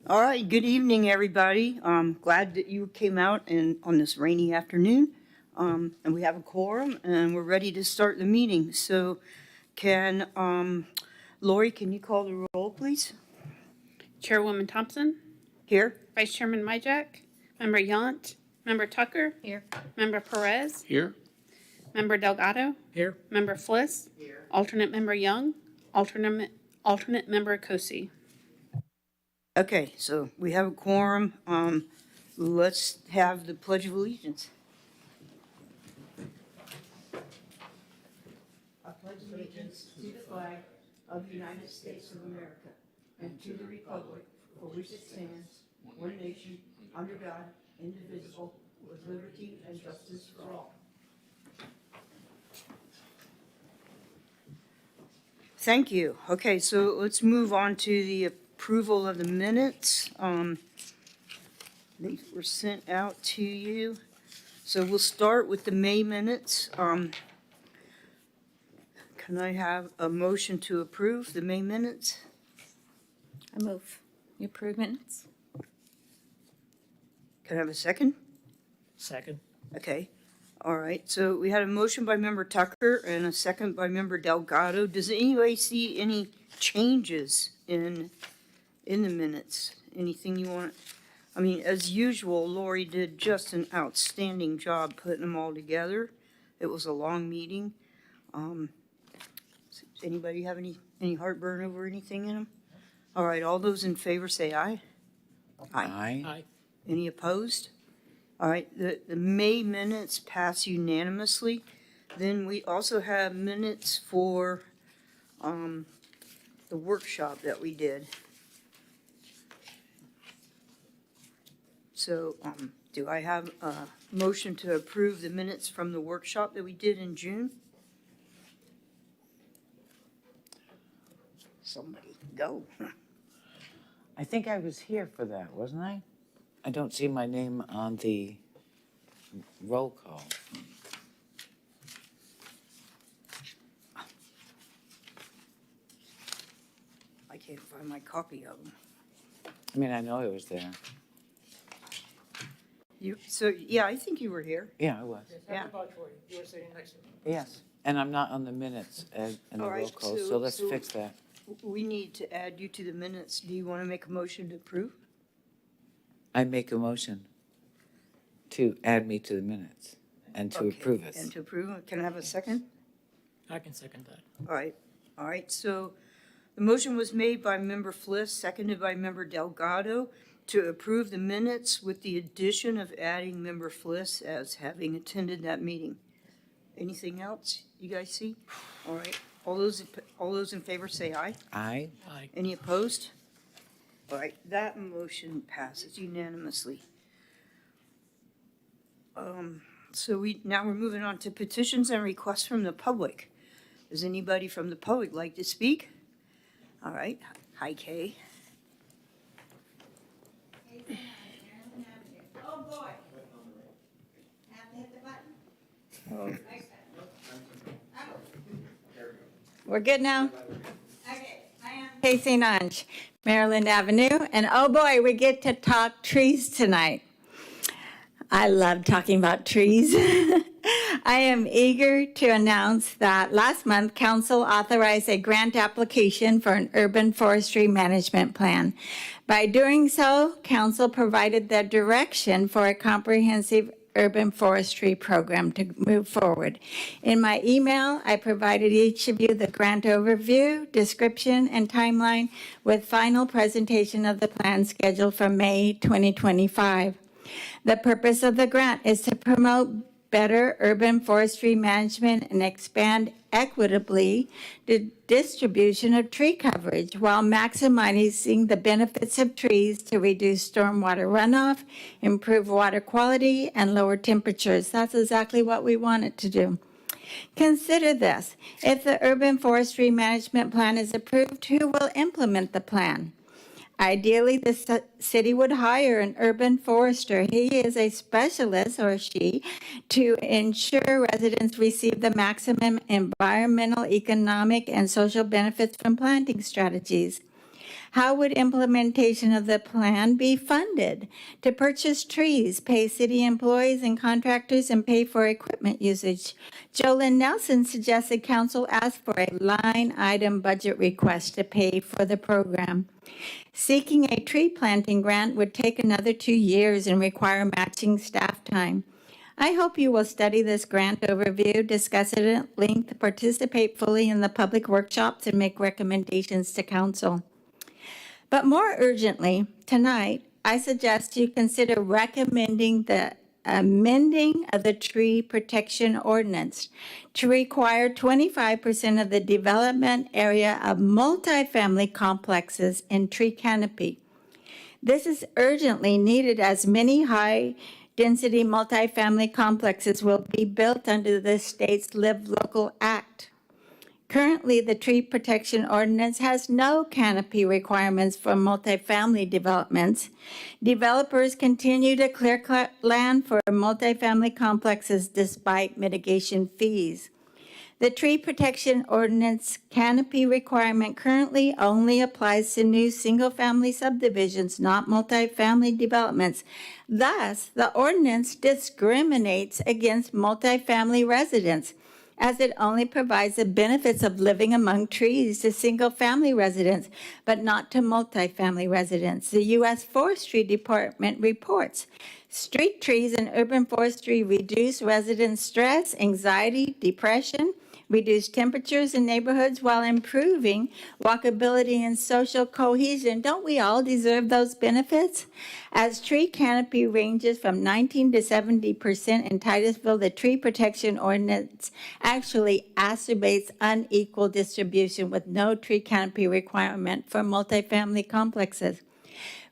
All right, good evening, everybody. Glad that you came out and on this rainy afternoon. And we have a quorum and we're ready to start the meeting. So can, Lori, can you call the roll, please? Chairwoman Thompson, Here? Vice Chairman Myjack, Member Yount, Member Tucker. Here. Member Perez. Here. Member Delgado. Here. Member Fliss. Here. Alternate Member Young. Alternate Member Kosi. Okay, so we have a quorum. Let's have the Pledge of Allegiance. I pledge allegiance to the flag of the United States of America and to the republic for which it stands, one nation, under God, indivisible, with liberty and justice for all. Thank you. Okay, so let's move on to the approval of the minutes. They were sent out to you. So we'll start with the May minutes. Can I have a motion to approve the May minutes? I move. You approve minutes? Can I have a second? Second. Okay. All right. So we had a motion by Member Tucker and a second by Member Delgado. Does anybody see any changes in the minutes? Anything you want? I mean, as usual, Lori did just an outstanding job putting them all together. It was a long meeting. Does anybody have any heartburn over anything in them? All right, all those in favor say aye. Aye. Any opposed? All right, the May minutes pass unanimously. Then we also have minutes for the workshop that we did. So do I have a motion to approve the minutes from the workshop that we did in June? Somebody go. I think I was here for that, wasn't I? I don't see my name on the roll call. I can't find my copy of them. I mean, I know I was there. Yeah, I think you were here. Yeah, I was. Yeah. You were sitting next to me. Yes, and I'm not on the minutes in the All right, roll call, so- so let's so- fix that. We need to add you to the minutes. Do you want to make a motion to approve? I make a motion to add me to the minutes and to Okay, approve it. And to approve, can I have a second? I can second that. All right, so the motion was made by Member Fliss, seconded by Member Delgado to approve the minutes with the addition of adding Member Fliss as having attended that meeting. Anything else you guys see? All right, all those in favor say aye. Aye. Aye. Any opposed? All right, that motion passes unanimously. So now we're moving on to petitions and requests from the public. Does anybody from the public like to speak? All right, hi Kay. Oh, boy. Have to hit the button? We're good now? Okay, I am. Casey Nunge, Maryland Avenue, and oh boy, we get to talk trees tonight. I love talking about trees. I am eager to announce that last month, Council authorized a grant application for an urban forestry management plan. By doing so, Council provided the direction for a comprehensive urban forestry program to move forward. In my email, I provided each of you the grant overview, description, and timeline with final presentation of the plan scheduled for May 2025. The purpose of the grant is to promote better urban forestry management and expand equitably the distribution of tree coverage while maximizing the benefits of trees to reduce stormwater runoff, improve water quality, and lower temperatures. That's exactly what we want it to do. Consider this. If the urban forestry management plan is approved, who will implement the plan? Ideally, the city would hire an urban forester. He is a specialist, or she, to ensure residents receive the maximum environmental, economic, and social benefits from planting strategies. How would implementation of the plan be funded? To purchase trees, pay city employees and contractors, and pay for equipment usage. Jolyn Nelson suggested council ask for a line item budget request to pay for the program. Seeking a tree planting grant would take another 2 years and require matching staff time. I hope you will study this grant overview, discuss it at length, participate fully in the public workshops, and make recommendations to council. But more urgently, tonight, I suggest you consider recommending the amending of the tree protection ordinance to require 25% of the development area of multifamily complexes in tree canopy. This is urgently needed as many high-density multifamily complexes will be built under the state's Live Local Act. Currently, the tree protection ordinance has no canopy requirements for multifamily developments. Developers continue to clear land for multifamily complexes despite mitigation fees. The tree protection ordinance canopy requirement currently only applies to new single-family subdivisions, not multifamily developments. Thus, the ordinance discriminates against multifamily residents, as it only provides the benefits of living among trees to single-family residents, but not to multifamily residents. The U.S. Forestry Department reports street trees and urban forestry reduce resident stress, anxiety, depression, reduce temperatures in neighborhoods while improving walkability and social cohesion. Don't we all deserve those benefits? As tree canopy ranges from 19 to 70% in Titusville, the tree protection ordinance actually exacerbates unequal distribution with no tree canopy requirement for multifamily complexes.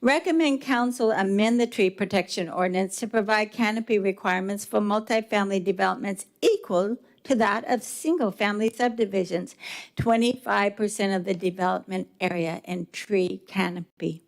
Recommend council amend the tree protection ordinance to provide canopy requirements for multifamily developments equal to that of single-family subdivisions, 25% of the development area in tree canopy.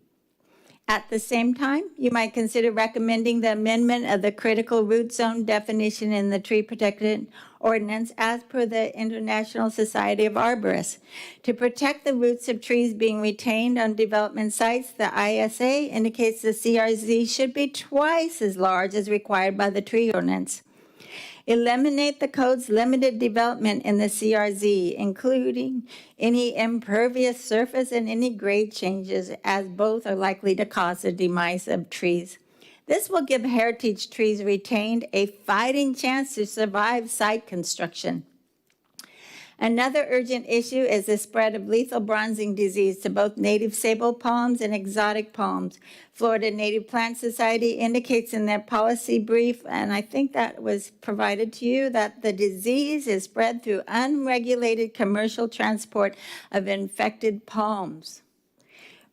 At the same time, you might consider recommending the amendment of the critical root zone definition in the tree protection ordinance as per the International Society of Arborists. To protect the roots of trees being retained on development sites, the ISA indicates the CRZ should be twice as large as required by the tree ordinance. Eliminate the code's limited development in the CRZ, including any impervious surface and any grade changes, as both are likely to cause the demise of trees. This will give heritage trees retained a fighting chance to survive site construction. Another urgent issue is the spread of lethal bronzing disease to both native sable palms and exotic palms. Florida Native Plant Society indicates in their policy brief, and I think that was provided to you, that the disease is spread through unregulated commercial transport of infected palms.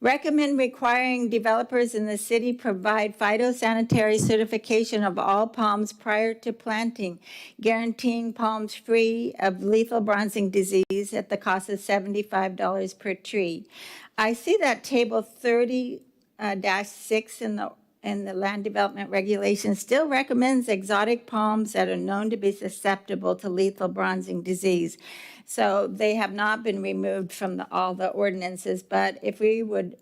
Recommend requiring developers in the city provide phytosanitary certification of all palms prior to planting, guaranteeing palms free of lethal bronzing disease at the cost of $75 per tree. I see that table 30-6 in the land development regulation still recommends exotic palms that are known to be susceptible to lethal bronzing disease. So they have not been removed from all the ordinances, but if you would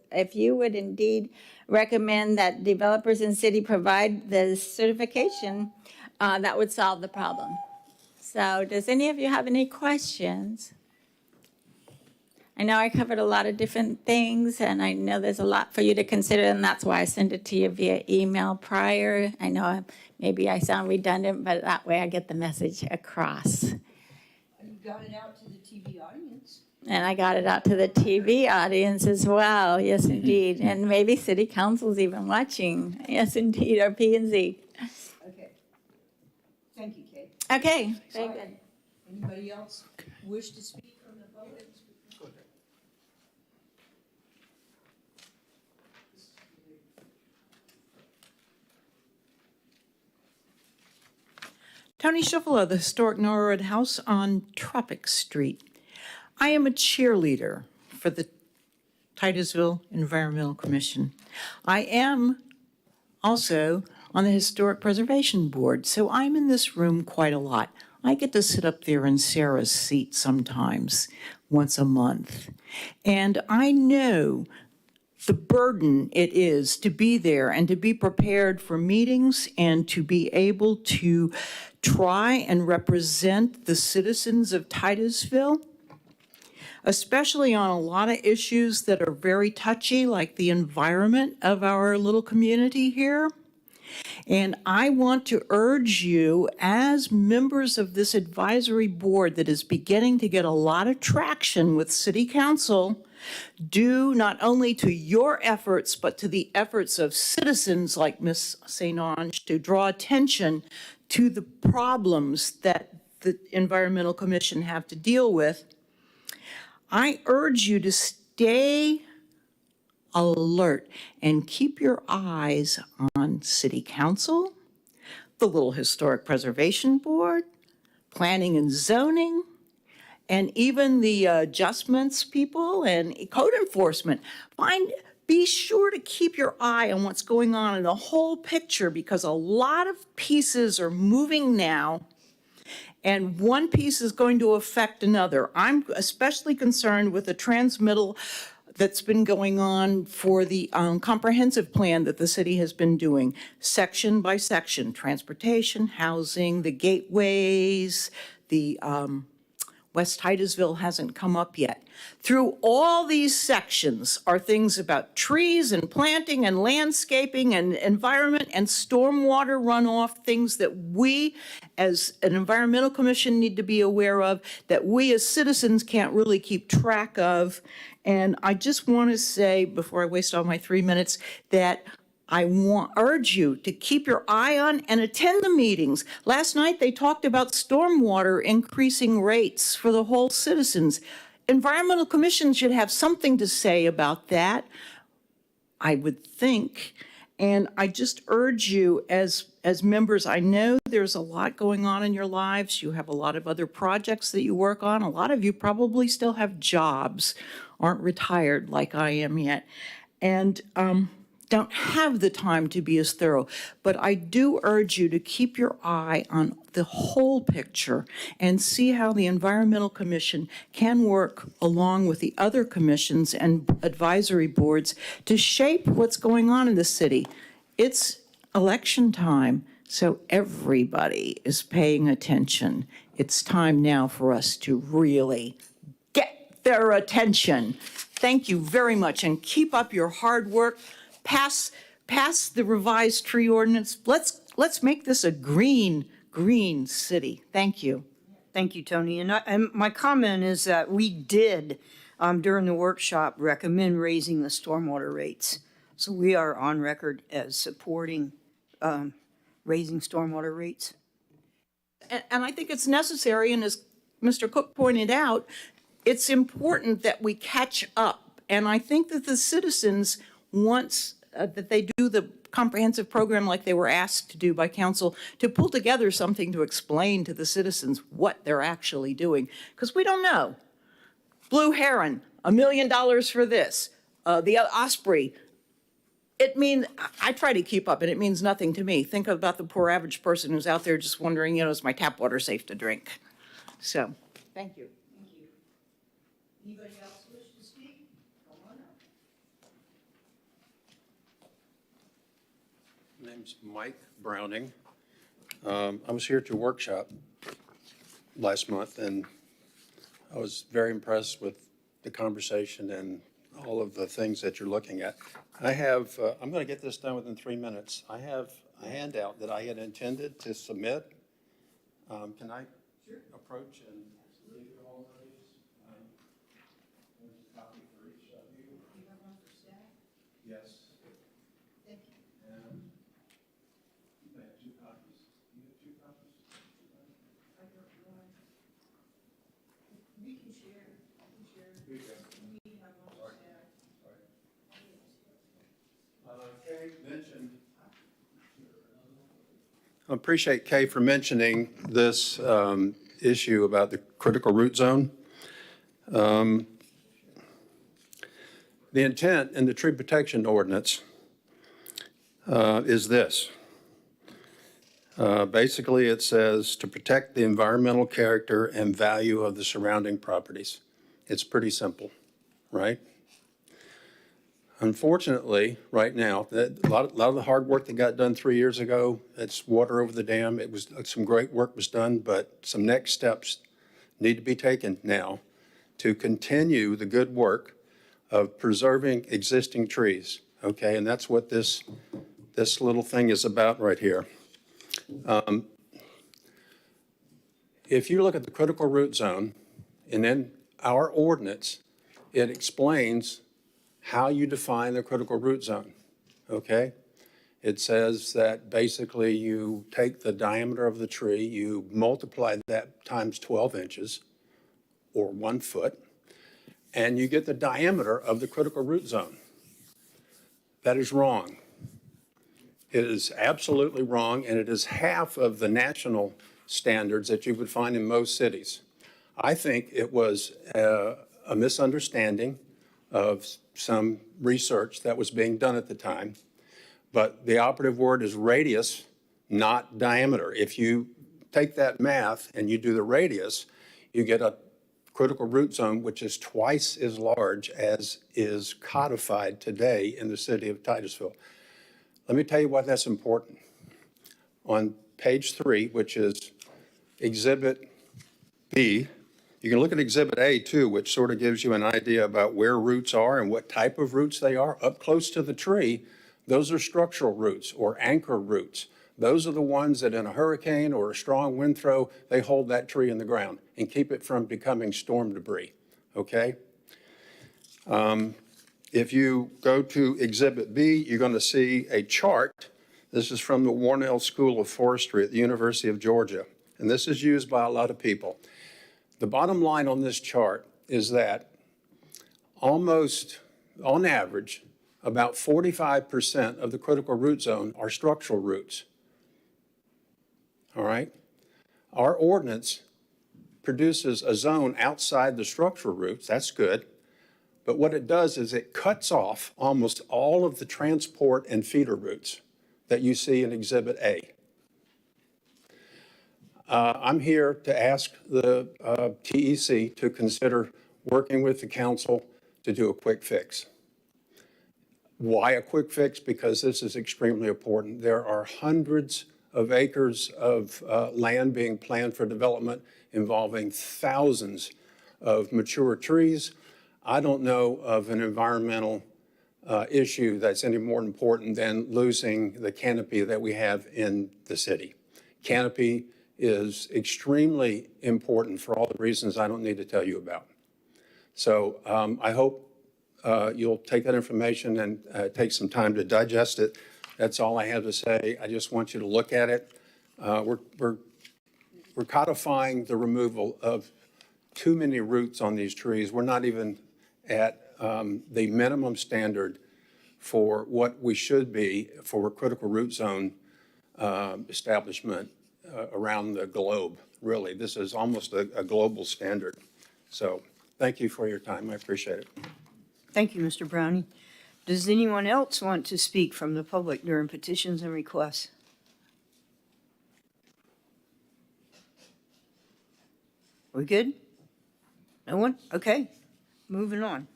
indeed recommend that developers in city provide the certification, that would solve the problem. So does any of you have any questions? I know I covered a lot of different things, and I know there's a lot for you to consider, and that's why I sent it to you via email prior. I know maybe I sound redundant, but that way I get the message across. You got it out to the TV audience. And I got it out to the TV audience as well. Yes, indeed. And maybe city council's even watching. Yes, indeed, or P&Z. Okay. Thank you, Kate. Okay, very good. Anybody else wish to speak from the public? Tony Schiffela, the historic Norwood House on Tropic Street. I am a cheerleader for the Titusville Environmental Commission. I am also on the Historic Preservation Board, so I'm in this room quite a lot. I get to sit up there in Sarah's seat sometimes, once a month. And I know the burden it is to be there and to be prepared for meetings and to be able to try and represent the citizens of Titusville, especially on a lot of issues that are very touchy, like the environment of our little community here. And I want to urge you, as members of this advisory board that is beginning to get a lot of traction with City Council, due not only to your efforts, but to the efforts of citizens like Ms. St. Ange, to draw attention to the problems that the Environmental Commission have to deal with. I urge you to stay alert and keep your eyes on City Council, the Little Historic Preservation Board, Planning and Zoning, and even the adjustments people and code enforcement. Be sure to keep your eye on what's going on in the whole picture, because a lot of pieces are moving now, and one piece is going to affect another. I'm especially concerned with the transmittal that's been going on for the comprehensive plan that the city has been doing, section by section: transportation, housing, the gateways, the West Titusville hasn't come up yet. Through all these sections are things about trees and planting and landscaping and environment and stormwater runoff, things that we as an environmental commission need to be aware of, that we as citizens can't really keep track of. And I just want to say, before I waste all my 3 minutes, that I urge you to keep your eye on and attend the meetings. Last night, they talked about stormwater increasing rates for the whole citizens. Environmental Commission should have something to say about that, I would think. And I just urge you as members, I know there's a lot going on in your lives. You have a lot of other projects that you work on. A lot of you probably still have jobs, aren't retired like I am yet, and don't have the time to be as thorough. But I do urge you to keep your eye on the whole picture and see how the Environmental Commission can work along with the other commissions and advisory boards to shape what's going on in the city. It's election time, so everybody is paying attention. It's time now for us to really get their attention. Thank you very much, and keep up your hard work. Pass the revised tree ordinance. Let's make this a green city. Thank you. Thank you, Tony. And my comment is that we did, during the workshop, recommend raising the stormwater rates. So we are on record as supporting raising stormwater rates. And I think it's necessary, and as Mr. Cook pointed out, it's important that we catch up. And I think that the citizens, once that they do the comprehensive program like they were asked to do by council, to pull together something to explain to the citizens what they're actually doing, because we don't know. Blue Heron, $1 million for this. The Osprey, I try to keep up, and it means nothing to me. Think about the poor average person who's out there just wondering, is my tap water safe to drink? So, thank you. Thank you. Anybody else wish to speak? Come on up. My name's Mike Browning. I was here at your workshop last month, and I was very impressed with the conversation and all of the things that you're looking at. I'm going to get this done within 3 minutes. I have a handout that I had intended to submit. Can I approach and leave it all those? There's a copy for each of you. You have one for staff? Yes. Thank you. And I have 2 copies. You have 2 copies? I got one. We can share. Here you go. We have one for staff. Kay mentioned, I appreciate Kay for mentioning this issue about the critical root zone. The intent in the tree protection ordinance is this. Basically, it says to protect the environmental character and value of the surrounding properties. It's pretty simple, right? Unfortunately, right now, a lot of the hard work that got done 3 years ago, it's water over the dam. It was, some great work was done, but some next steps need to be taken now to continue the good work of preserving existing trees, okay? And that's what this little thing is about right here. If you look at the critical root zone, and in our ordinance, it explains how you define the critical root zone, okay? It says that basically you take the diameter of the tree, you multiply that times 12 inches, or 1 foot, and you get the diameter of the critical root zone. That is wrong. It is absolutely wrong, and it is half of the national standards that you would find in most cities. I think it was a misunderstanding of some research that was being done at the time, but the operative word is radius, not diameter. If you take that math and you do the radius, you get a critical root zone which is twice as large as is codified today in the city of Titusville. Let me tell you why that's important. On page 3, which is Exhibit B, you can look at Exhibit A too, which sort of gives you an idea about where roots are and what type of roots they are. Up close to the tree, those are structural roots or anchor roots. Those are the ones that in a hurricane or a strong wind throw, they hold that tree in the ground and keep it from becoming storm debris, okay? If you go to Exhibit B, you're going to see a chart. This is from the Warnell School of Forestry at the University of Georgia, and this is used by a lot of people. The bottom line on this chart is that almost, on average, about 45% of the critical root zone are structural roots. All right? Our ordinance produces a zone outside the structural roots. That's good. But what it does is it cuts off almost all of the transport and feeder roots that you see in Exhibit A. I'm here to ask the TEC to consider working with the council to do a quick fix. Why a quick fix? Because this is extremely important. There are hundreds of acres of land being planned for development involving thousands of mature trees. I don't know of an environmental issue that's any more important than losing the canopy that we have in the city. Canopy is extremely important for all the reasons I don't need to tell you about. So I hope you'll take that information and take some time to digest it. That's all I have to say. I just want you to look at it. We're codifying the removal of too many roots on these trees. We're not even at the minimum standard for what we should be for a critical root zone establishment around the globe, really. This is almost a global standard. So thank you for your time. I appreciate it. Thank you, Mr. Browning. Does anyone else want to speak from the public during petitions and requests? We good? No one? Okay, moving on.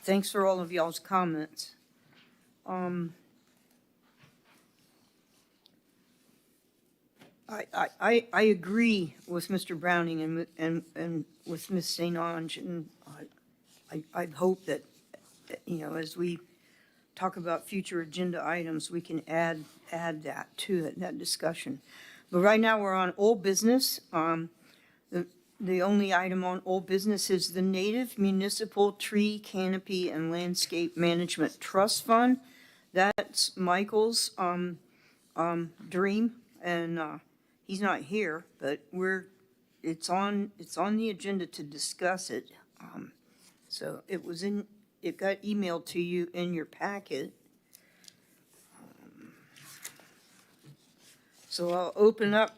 Thanks for all of y'all's comments. I agree with Mr. Browning and with Ms. St. Ange, and I hope that, you know, as we talk about future agenda items, we can add that to that discussion. But right now, we're on old business. The only item on old business is the Native Municipal Tree Canopy and Landscape Management Trust Fund. That's Michael's dream, and he's not here, but it's on the agenda to discuss it. So it got emailed to you in your packet. So I'll open up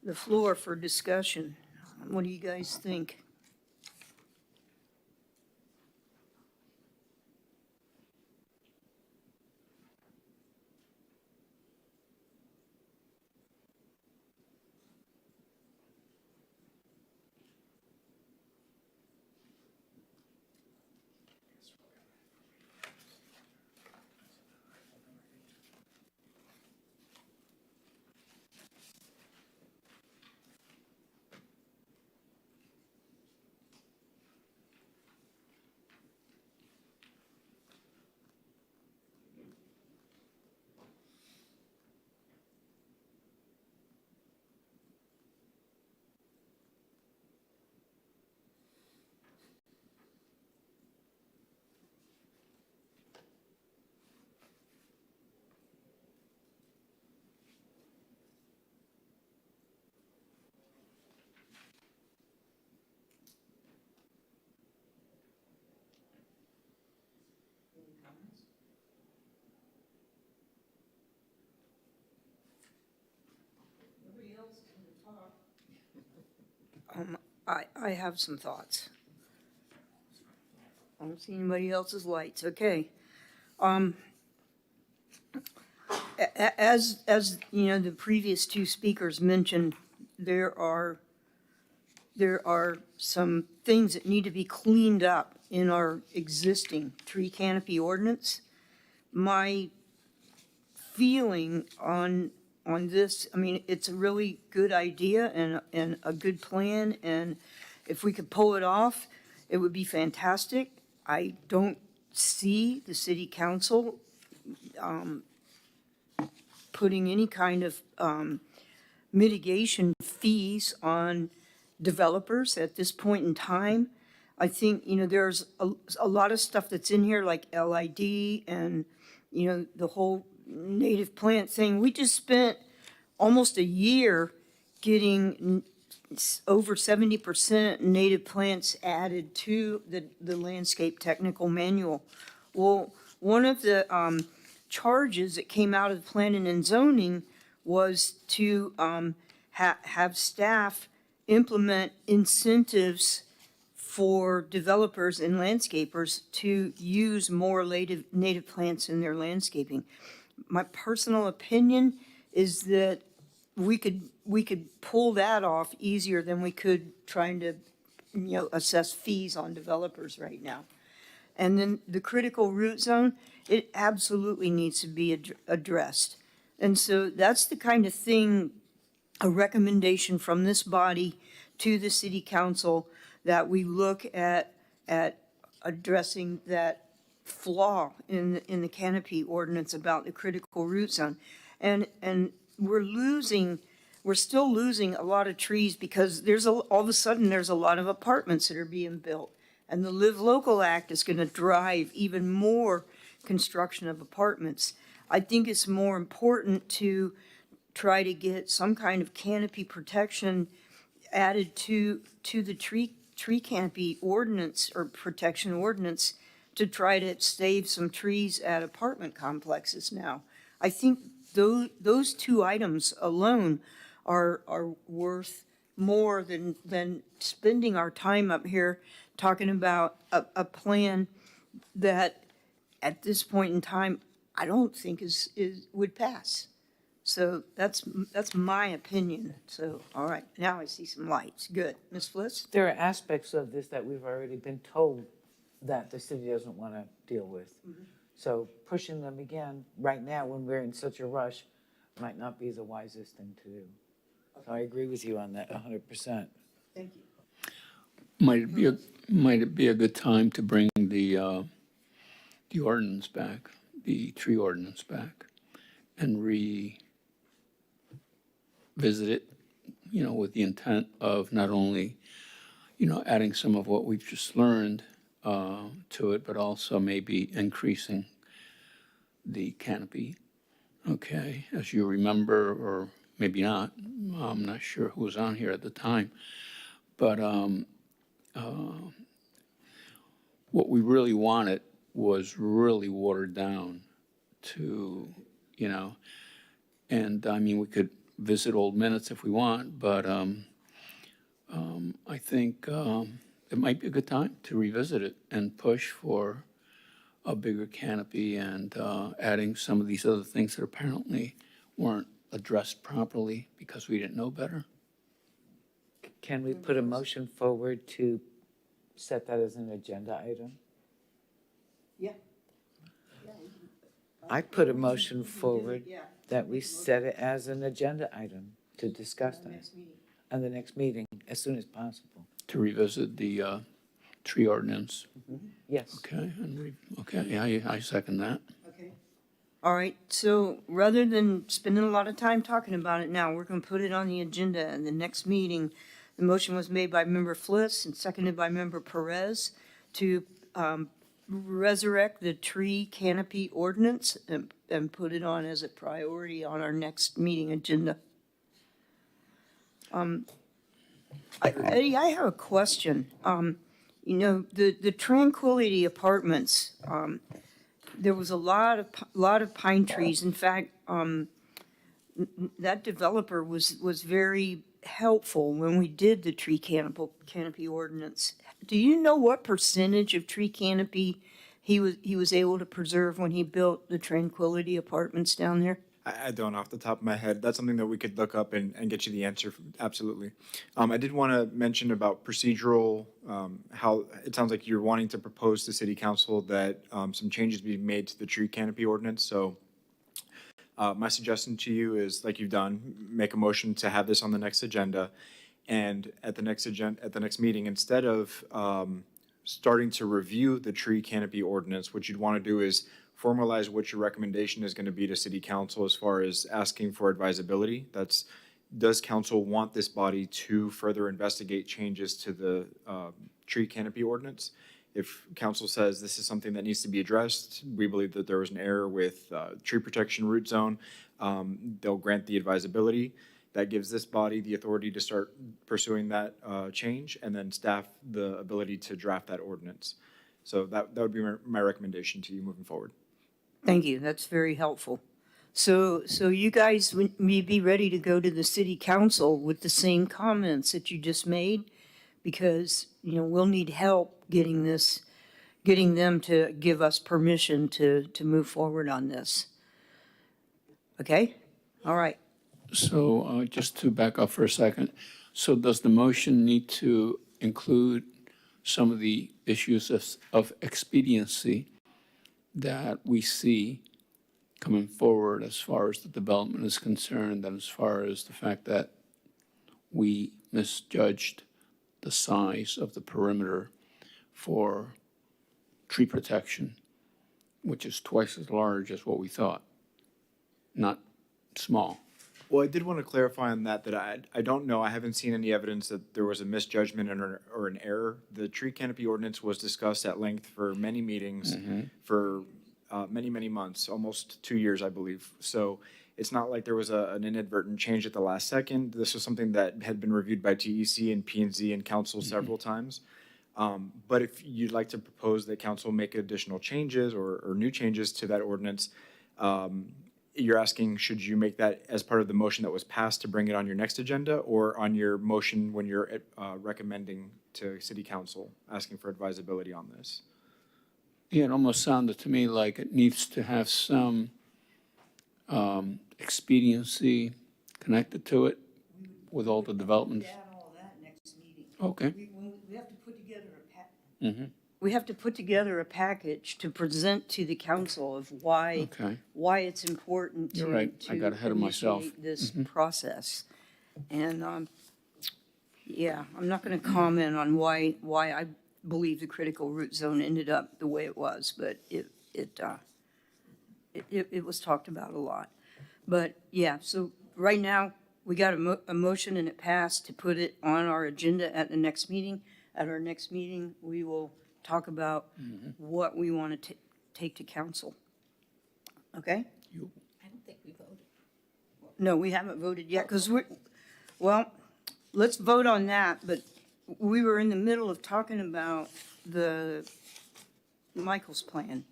the floor for discussion. What do you guys think? I have some thoughts. I don't see anybody else's lights, okay. As you know, the previous two speakers mentioned, there are some things that need to be cleaned up in our existing tree canopy ordinance. My feeling on this, I mean, it's a really good idea and a good plan, and if we could pull it off, it would be fantastic. I don't see the city council putting any kind of mitigation fees on developers at this point in time. I think, you know, there's a lot of stuff that's in here like LID and, you know, the whole native plant thing. We just spent almost a year getting over 70% native plants added to the landscape technical manual. Well, one of the charges that came out of planning and zoning was to have staff implement incentives for developers and landscapers to use more native plants in their landscaping. My personal opinion is that we could pull that off easier than we could trying to, you know, assess fees on developers right now. And then the critical root zone, it absolutely needs to be addressed. And so that's the kind of thing, a recommendation from this body to the city council, that we look at addressing that flaw in the canopy ordinance about the critical root zone. And we're still losing a lot of trees because all of a sudden there's a lot of apartments that are being built. And the Live Local Act is gonna drive even more construction of apartments. I think it's more important to try to get some kind of canopy protection added to the tree canopy ordinance or protection ordinance to try to save some trees at apartment complexes now. I think those two items alone are worth more than spending our time up here talking about a plan that at this point in time, I don't think would pass. So that's my opinion. So, all right, now I see some lights. Good. Ms. Fliss? There are aspects of this that we've already been told that the city doesn't want to deal with. So pushing them again right now when we're in such a rush might not be the wisest thing to do. So I agree with you on that 100%. Thank you. Might it be a good time to bring the ordinance back, the tree ordinance back, and revisit it, you know, with the intent of not only, you know, adding some of what we've just learned to it, but also maybe increasing the canopy. Okay, as you remember, or maybe not, I'm not sure who was on here at the time, but what we really wanted was really watered down to, you know, and I mean, we could visit old minutes if we want, but I think it might be a good time to revisit it and push for a bigger canopy and adding some of these other things that apparently weren't addressed properly because we didn't know better. Can we put a motion forward to set that as an agenda item? Yeah. I put a motion forward that we set it as an agenda item to discuss that at the next meeting as soon as possible. To revisit the tree ordinance. Yes. Okay, yeah, I second that. Okay. All right, so rather than spending a lot of time talking about it now, we're gonna put it on the agenda in the next meeting. The motion was made by Member Fliss and seconded by Member Perez to resurrect the tree canopy ordinance and put it on as a priority on our next meeting agenda. Eddie, I have a question. You know, the Tranquility Apartments, there was a lot of pine trees. In fact, that developer was very helpful when we did the tree canopy ordinance. Do you know what percentage of tree canopy he was able to preserve when he built the Tranquility Apartments down there? I don't off the top of my head. That's something that we could look up and get you the answer. Absolutely. I did want to mention about procedural, how it sounds like you're wanting to propose to City Council that some changes be made to the tree canopy ordinance. So my suggestion to you is, like you've done, make a motion to have this on the next agenda. And at the next meeting, instead of starting to review the tree canopy ordinance, what you'd want to do is formalize what your recommendation is going to be to City Council as far as asking for advisability. That's, does council want this body to further investigate changes to the tree canopy ordinance? If council says this is something that needs to be addressed, we believe that there was an error with tree protection root zone, they'll grant the advisability. That gives this body the authority to start pursuing that change, and then staff the ability to draft that ordinance. So that would be my recommendation to you moving forward. Thank you, that's very helpful. So you guys would be ready to go to the city council with the same comments that you just made? Because, you know, we'll need help getting them to give us permission to move forward on this. Okay? All right. So just to back up for a second, so does the motion need to include some of the issues of expediency that we see coming forward as far as the development is concerned, and as far as the fact that we misjudged the size of the perimeter for tree protection, which is twice as large as what we thought, not small? Well, I did want to clarify on that I don't know, I haven't seen any evidence that there was a misjudgment or an error. The tree canopy ordinance was discussed at length for many meetings, for many months, almost 2 years, I believe. So it's not like there was an inadvertent change at the last second. This was something that had been reviewed by TEC and P&Z and council several times. But if you'd like to propose that council make additional changes or new changes to that ordinance, you're asking, should you make that as part of the motion that was passed to bring it on your next agenda, or on your motion when you're recommending to City Council, asking for advisability on this? Yeah, it almost sounded to me like it needs to have some expediency connected to it with all the developments. Add all that next meeting. Okay. We have to put together a package to present to the council of why it's important to You're right. I got ahead of myself. initiate this process. And yeah, I'm not going to comment on why I believe the critical root zone ended up the way it was, but it was talked about a lot. But yeah, so right now we got a motion and it passed to put it on our agenda at the next meeting. At our next meeting, we will talk about what we want to take to council. Okay? I don't think we voted. No, we haven't voted yet, because let's vote on that, but we were in the middle of talking about the Michael's plan.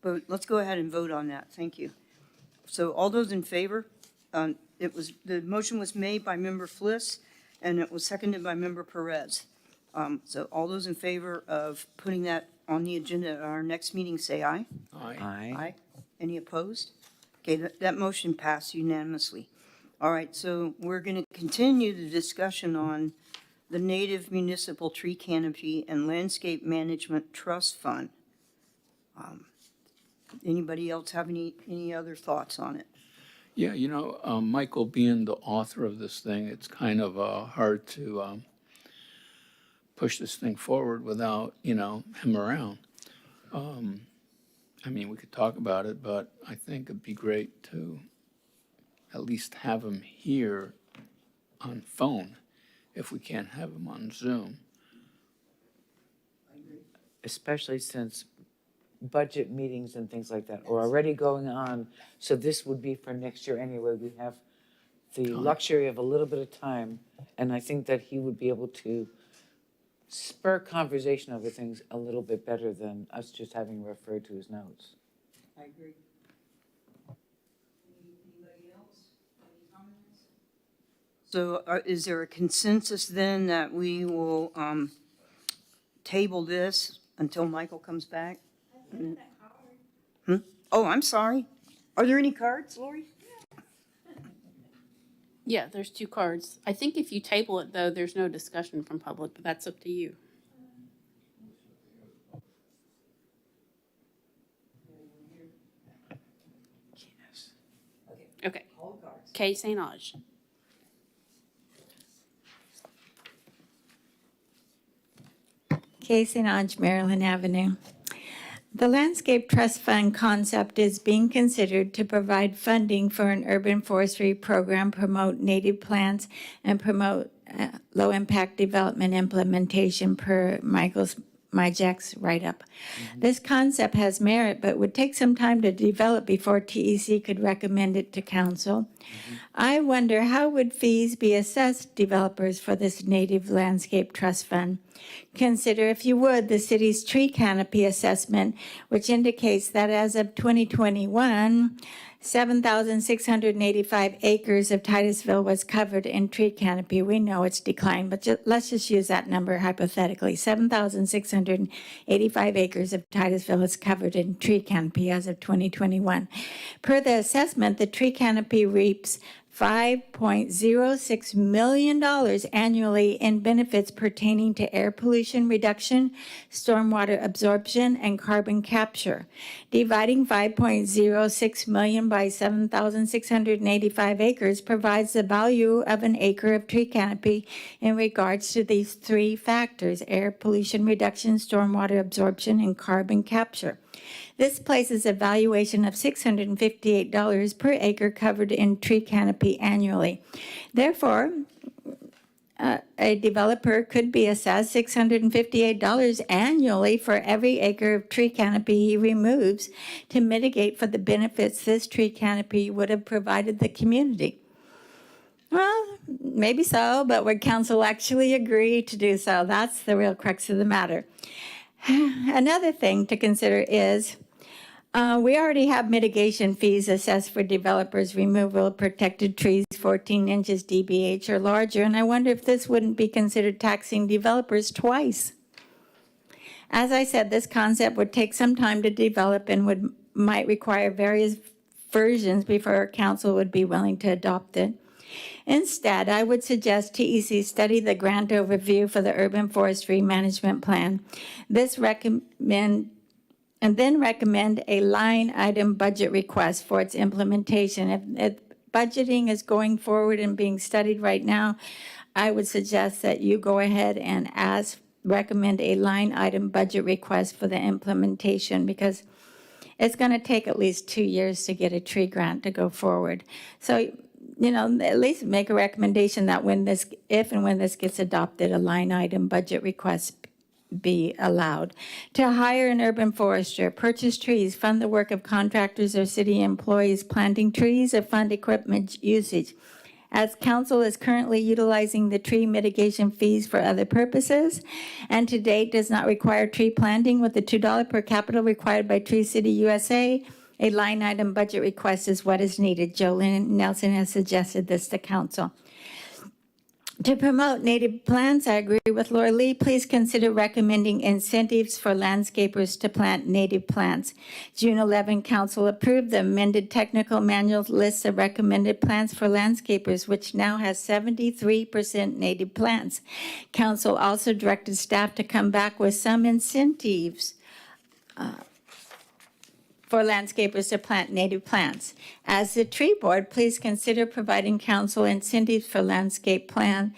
But let's go ahead and vote on that, thank you. So all those in favor, the motion was made by Member Fliss, and it was seconded by Member Perez. So all those in favor of putting that on the agenda at our next meeting, say aye. Aye. Any opposed? Okay, that motion passed unanimously. All right, so we're going to continue the discussion on the Native Municipal Tree Canopy and Landscape Management Trust Fund. Anybody else have any other thoughts on it? Yeah, you know, Michael being the author of this thing, it's kind of hard to push this thing forward without, him around. I mean, we could talk about it, but I think it'd be great to at least have him here on phone if we can't have him on Zoom. Especially since budget meetings and things like that are already going on. So this would be for next year anyway. We have the luxury of a little bit of time. And I think that he would be able to spur conversation over things a little bit better than us just having referred to his notes. I agree. Anybody else? Any comments? So is there a consensus then that we will table this until Michael comes back? Oh, I'm sorry. Are there any cards, Lori? Yeah, there's 2 cards. I think if you table it, though, there's no discussion from public, but that's up to you. Okay. Kay St. Ange. Case in Ange, Maryland Avenue. The Landscape Trust Fund concept is being considered to provide funding for an urban forestry program, promote native plants, and promote low-impact development implementation per Myjack's write-up. This concept has merit, but would take some time to develop before TEC could recommend it to council. I wonder, how would fees be assessed developers for this Native Landscape Trust Fund? Consider, if you would, the city's tree canopy assessment, which indicates that as of 2021, 7,685 acres of Titusville was covered in tree canopy. We know it's declined, but let's just use that number hypothetically. 7,685 acres of Titusville is covered in tree canopy as of 2021. Per the assessment, the tree canopy reaps $5.06 million annually in benefits pertaining to air pollution reduction, stormwater absorption, and carbon capture. Dividing $5.06 million by 7,685 acres provides the value of an acre of tree canopy in regards to these 3 factors: air pollution reduction, stormwater absorption, and carbon capture. This places a valuation of $658 per acre covered in tree canopy annually. Therefore, a developer could be assessed $658 annually for every acre of tree canopy he removes to mitigate for the benefits this tree canopy would have provided the community. Well, maybe so, but would council actually agree to do so? That's the real crux of the matter. Another thing to consider is we already have mitigation fees assessed for developers' removal of protected trees 14 inches DBH or larger, and I wonder if this wouldn't be considered taxing developers twice. As I said, this concept would take some time to develop and might require various versions before council would be willing to adopt it. Instead, I would suggest TEC study the grant overview for the Urban Forestry Management Plan. And then recommend a line item budget request for its implementation. If budgeting is going forward and being studied right now, I would suggest that you go ahead and recommend a line item budget request for the implementation, because it's going to take at least 2 years to get a tree grant to go forward. So, at least make a recommendation that if and when this gets adopted, a line item budget request be allowed. To hire an urban forester, purchase trees, fund the work of contractors or city employees planting trees, or fund equipment usage. As council is currently utilizing the tree mitigation fees for other purposes, and to date does not require tree planting with the $2 per capita required by Tree City USA, a line item budget request is what is needed. Jolynn Nelson has suggested this to council. To promote native plants, I agree with Laura Lee. Please consider recommending incentives for landscapers to plant native plants. June 11, council approved the amended technical manual list of recommended plants for landscapers, which now has 73% native plants. Council also directed staff to come back with some incentives for landscapers to plant native plants. As the tree board, please consider providing council incentives for landscape plan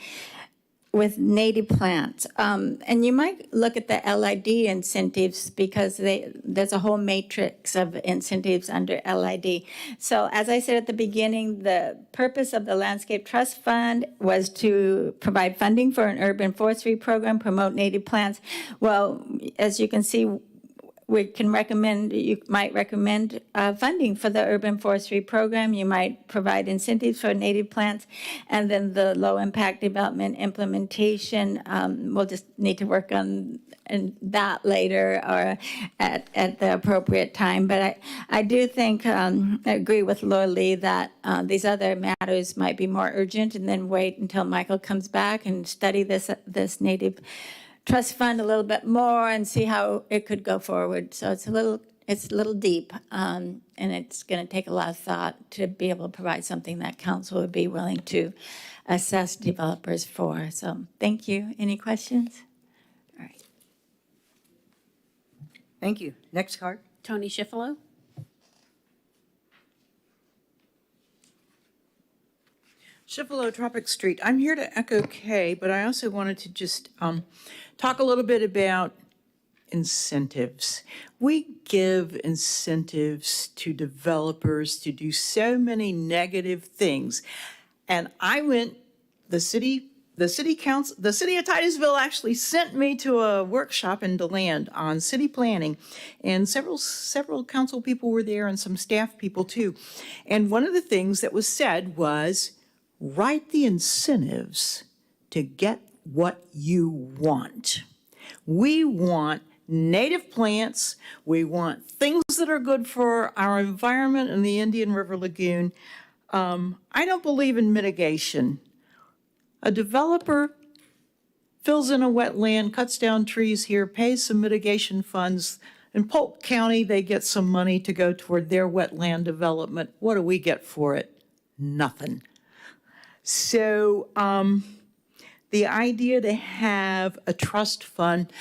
with native plants. And you might look at the LID incentives, because there's a whole matrix of incentives under LID. So as I said at the beginning, the purpose of the Landscape Trust Fund was to provide funding for an urban forestry program, promote native plants. Well, as you can see, we can recommend, you might recommend funding for the urban forestry program. You might provide incentives for native plants. And then the low-impact development implementation, we'll just need to work on that later or at the appropriate time. But I do think, I agree with Laura Lee that these other matters might be more urgent, and then wait until Michael comes back and study this native trust fund a little bit more and see how it could go forward. So it's a little deep, and it's going to take a lot of thought to be able to provide something that council would be willing to assess developers for. So thank you. Any questions? All right. Thank you. Next card. Tony Schifalo? Schifalo, Tropic Street. I'm here to echo Kay, but I also wanted to just talk a little bit about incentives. We give incentives to developers to do so many negative things. And the city of Titusville actually sent me to a workshop in DeLand on city planning, and several council people were there and some staff people too. And one of the things that was said was, write the incentives to get what you want. We want native plants. We want things that are good for our environment and the Indian River Lagoon. I don't believe in mitigation. A developer fills in a wetland, cuts down trees here, pays some mitigation funds. In Polk County, they get some money to go toward their wetland development. What do we get for it? Nothing. So the idea to have a trust fund,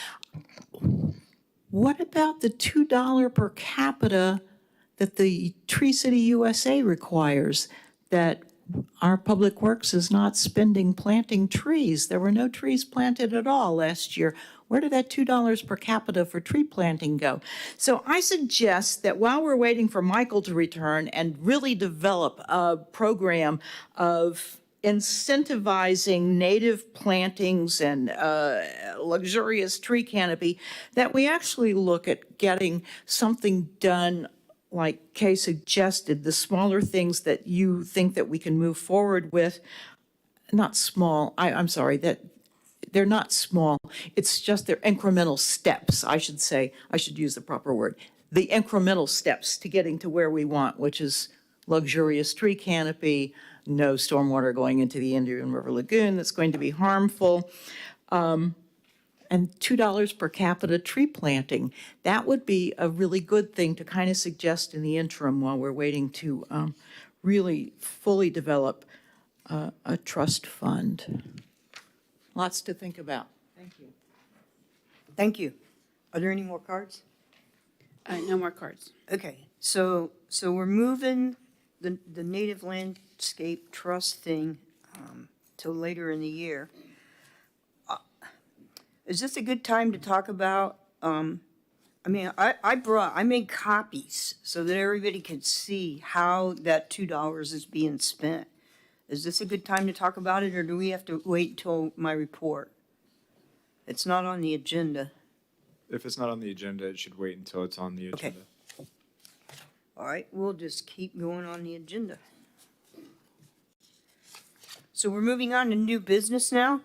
what about the $2 per capita that the Tree City USA requires, that our Public Works is not spending planting trees? There were no trees planted at all last year. Where did that $2 per capita for tree planting go? So I suggest that while we're waiting for Michael to return and really develop a program of incentivizing native plantings and luxurious tree canopy, that we actually look at getting something done like Kay suggested, the smaller things that you think that we can move forward with. Not small, I'm sorry, that they're not small. It's just they're incremental steps, I should say. I should use the proper word. The incremental steps to getting to where we want, which is luxurious tree canopy, no stormwater going into the Indian River Lagoon that's going to be harmful, and $2 per capita tree planting. That would be a really good thing to kind of suggest in the interim while we're waiting to really fully develop a trust fund. Lots to think about. Thank you. Thank you. Are there any more cards? No more cards. Okay, so we're moving the Native Landscape Trust thing till later in the year. Is this a good time to talk about, I made copies so that everybody could see how that $2 is being spent. Is this a good time to talk about it, or do we have to wait till my report? It's not on the agenda. If it's not on the agenda, it should wait until it's on the Okay. agenda. All right, we'll just keep going on the agenda. So we're moving on to new business now.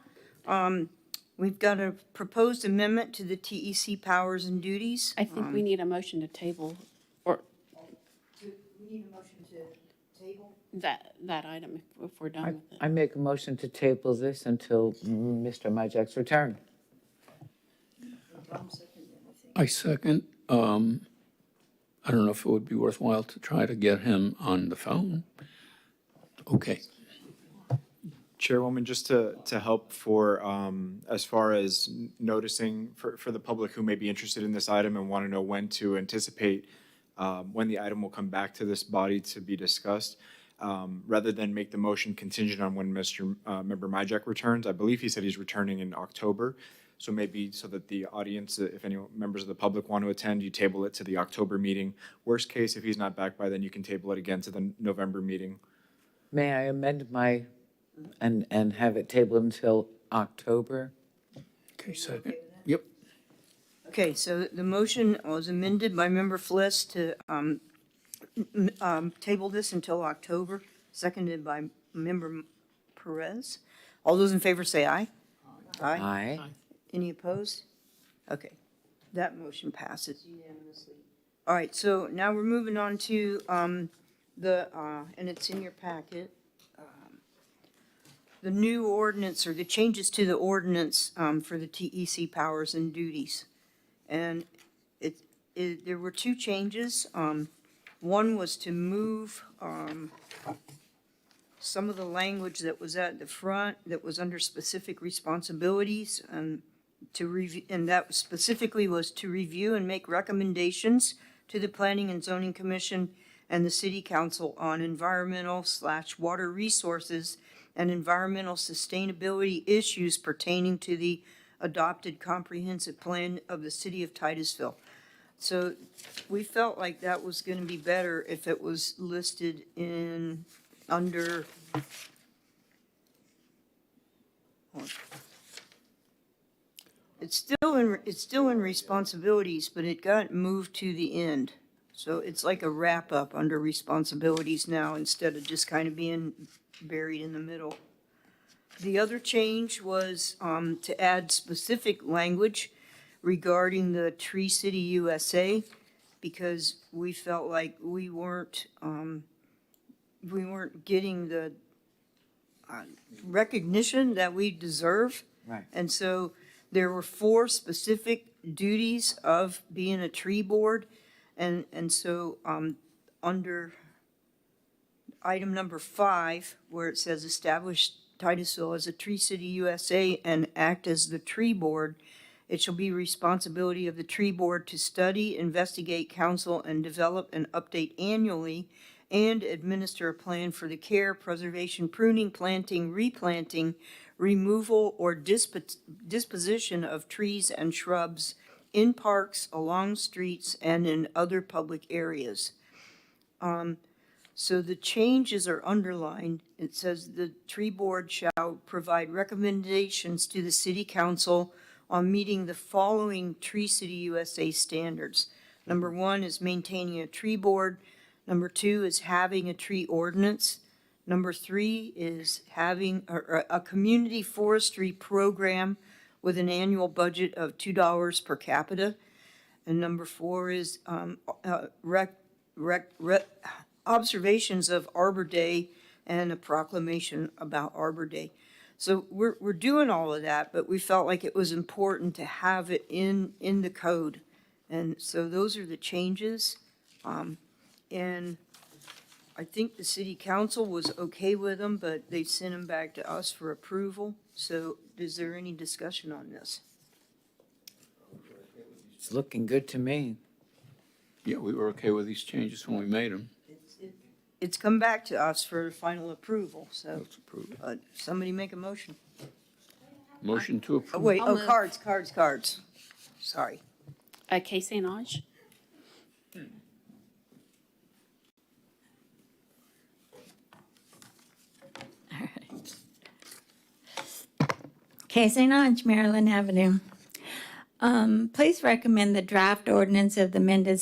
We've got a proposed amendment to the TEC powers and duties. I think we need a motion to table, or We need a motion to table? that item if we're done with it. I make a motion to table this until Mr. Majak's return. I second. I don't know if it would be worthwhile to try to get him on the phone. Okay. Chairwoman, just to help for, as far as noticing for the public who may be interested in this item and want to know when to anticipate when the item will come back to this body to be discussed, rather than make the motion contingent on when Member Majak returns. I believe he said he's returning in October. So maybe so that the audience, if any members of the public want to attend, you table it to the October meeting. Worst case, if he's not back by then, you can table it again to the November meeting. May I amend my, and have it tabled until October? Okay, second. Yep. Okay, so the motion was amended by Member Fliss to table this until October, seconded by Member Perez. All those in favor say aye. Aye. Aye. Any opposed? Okay, that motion passes unanimously. All right, so now we're moving on to and it's in your packet, the new ordinance or the changes to the ordinance for the TEC powers and duties. And there were two changes. One was to move some of the language that was at the front that was under specific responsibilities and to review, and that specifically was to review and make recommendations to the Planning and Zoning Commission and the City Council on environmental/water resources and environmental sustainability issues pertaining to the adopted comprehensive plan of the City of Titusville. So we felt like that was gonna be better if it was listed in, under, it's still in responsibilities, but it got moved to the end. So it's like a wrap-up under responsibilities now instead of just kind of being buried in the middle. The other change was to add specific language regarding the Tree City USA, because we felt like we weren't getting the recognition that we deserve. Right. And so there were 4 specific duties of being a tree board. And so under item number 5, where it says establish Titusville as a Tree City USA and act as the tree board, it shall be responsibility of the tree board to study, investigate, counsel, and develop and update annually and administer a plan for the care, preservation, pruning, planting, replanting, removal, or disposition of trees and shrubs in parks, along streets, and in other public areas. So the changes are underlined. It says the tree board shall provide recommendations to the city council on meeting the following Tree City USA standards. Number 1 is maintaining a tree board. Number 2 is having a tree ordinance. Number 3 is having a community forestry program with an annual budget of $2 per capita. And number 4 is observations of Arbor Day and a proclamation about Arbor Day. So we're doing all of that, but we felt like it was important to have it in the code. And so those are the changes. And I think the city council was okay with them, but they sent them back to us for approval. So is there any discussion on this? It's looking good to me. Yeah, we were okay with these changes when we made them. It's come back to us for final approval, so Let's approve it. somebody make a motion. Motion to Oh, approve. wait, I'll move. cards. Sorry. Kay St. Ange? Kay St. Ange, Maryland Avenue. Please recommend the draft ordinance of the amended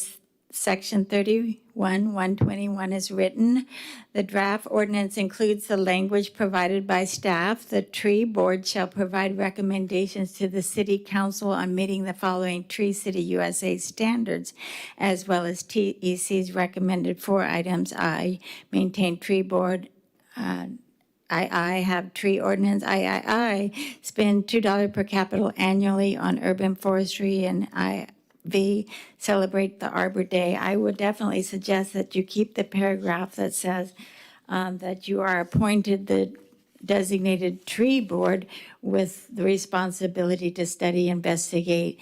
Section 31-121 is written. The draft ordinance includes the language provided by staff. The tree board shall provide recommendations to the city council on meeting the following Tree City USA standards, as well as TEC's recommended 4 items. I, maintain tree board, I have tree ordinance. I spend $2 per capita annually on urban forestry, and celebrate the Arbor Day. I would definitely suggest that you keep the paragraph that says that you are appointed the designated tree board with the responsibility to study, investigate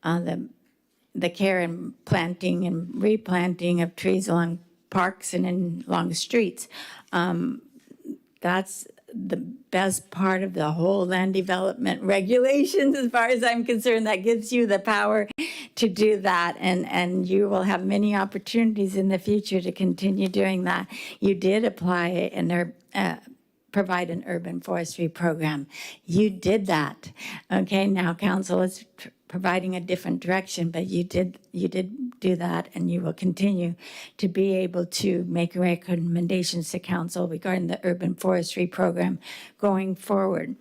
the care and planting and replanting of trees along parks and along streets. That's the best part of the whole land development regulations, as far as I'm concerned. That gives you the power to do that, and you will have many opportunities in the future to continue doing that. You did apply in their provide an urban forestry program. You did that. Okay, now council is providing a different direction, but you did do that, and you will continue to be able to make recommendations to council regarding the urban forestry program going forward.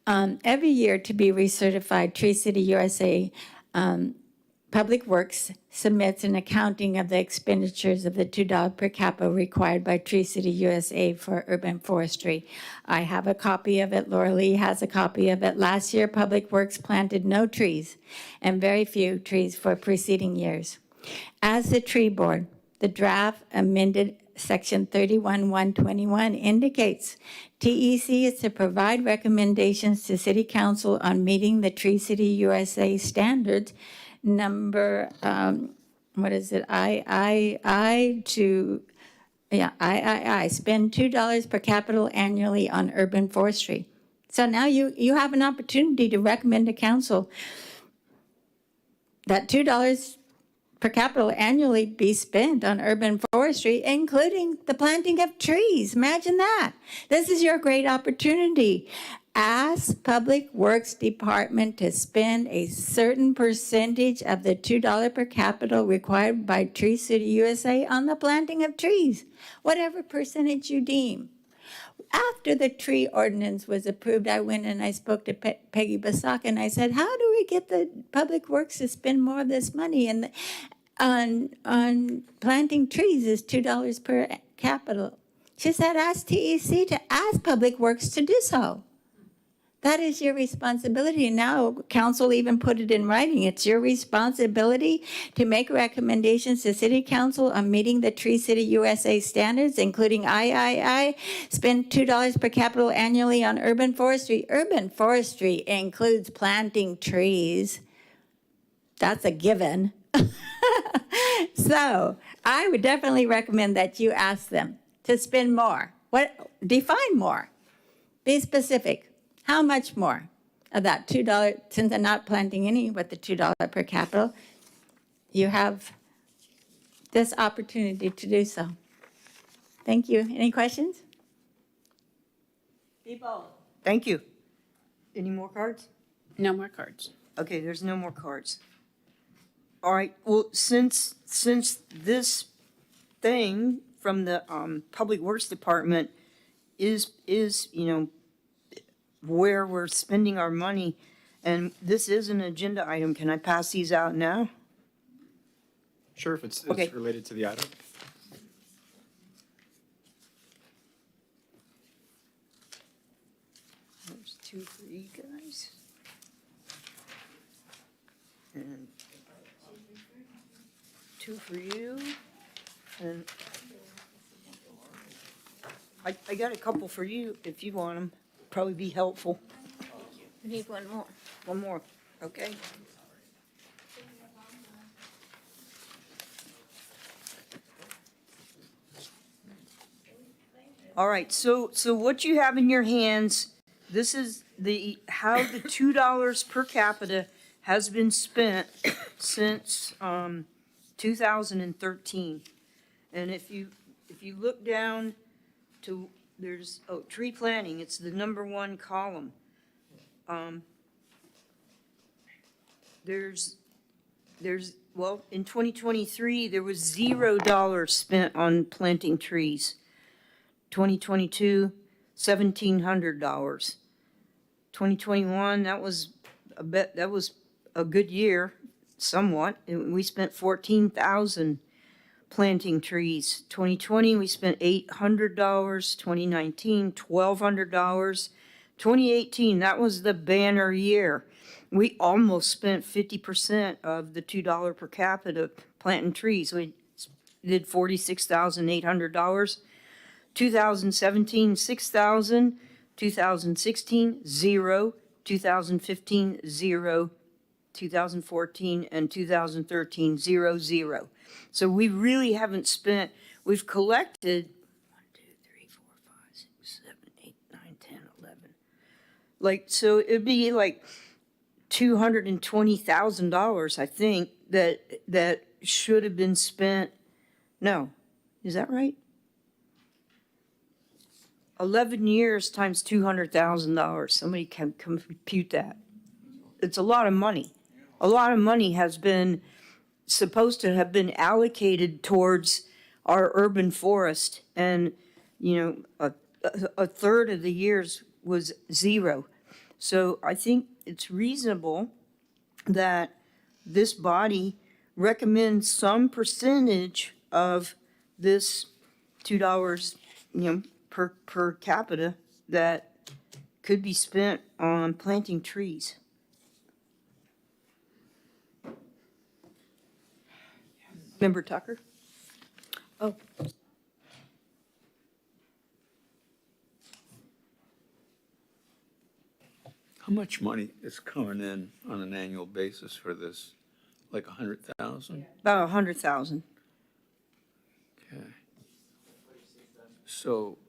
Every year, to be recertified, Tree City USA Public Works submits an accounting of the expenditures of the $2 per capita required by Tree City USA for urban forestry. I have a copy of it. Laura Lee has a copy of it. Last year, Public Works planted no trees and very few trees for preceding years. As the tree board, the draft amended Section 31-121 indicates TEC is to provide recommendations to City Council on meeting the Tree City USA standards number, what is it? Spend $2 per capita annually on urban forestry. So now you have an opportunity to recommend to council that $2 per capita annually be spent on urban forestry, including the planting of trees. Imagine that. This is your great opportunity. Ask Public Works Department to spend a certain percentage of the $2 per capita required by Tree City USA on the planting of trees, whatever percentage you deem. After the tree ordinance was approved, I went and I spoke to Peggy Basak, and I said, how do we get the Public Works to spend more of this money on planting trees is $2 per capita? She said, ask TEC to ask Public Works to do so. That is your responsibility. Now, council even put it in writing. It's your responsibility to make recommendations to City Council on meeting the Tree City USA standards, including spend $2 per capita annually on urban forestry. Urban forestry includes planting trees. That's a given. So I would definitely recommend that you ask them to spend more. Define more. Be specific. How much more of that $2, since they're not planting any with the $2 per capita, you have this opportunity to do so. Thank you. Any questions? Be bold. Thank you. Any more cards? No more cards. Okay, there's no more cards. All right, well, since this thing from the Public Works Department is where we're spending our money, and this is an agenda item, can I pass these out now? Sure, if it's Okay. related to the item. There's two for you guys. And two for you. And I got a couple for you if you want them. Probably be helpful. We need one more. One more, okay. All right, so what you have in your hands, this is how the $2 per capita has been spent since 2013. And if you look down to, there's tree planting, it's the number one column. There's well, in 2023 there was $0 spent on planting trees. 2022, $1,700. 2021, that was a good year, somewhat. We spent $14,000 planting trees. 2020, we spent $800. 2019, $1,200. 2018, that was the banner year. We almost spent 50% of the $2 per capita planting trees. We did $46,800. 2017, $6,000. 2016, $0. 2015, $0. 2014 and 2013, $0. So we really haven't spent, we've collected 1, 2, 3, 4, 5, 6, 7, 8, 9, 10, 11. Like, so it'd be like $220,000, I think, that should have been spent. No, is that right? 11 years times $200,000. Somebody can compute that. It's a lot of money. A lot of money has been supposed to have been allocated towards our urban forest, and, a third of the years was zero. So I think it's reasonable that this body recommends some percentage of this $2, per capita that could be spent on planting trees. Member Tucker? Oh, How much money is coming in on an annual basis for this? Like 100,000? about 100,000. Okay. So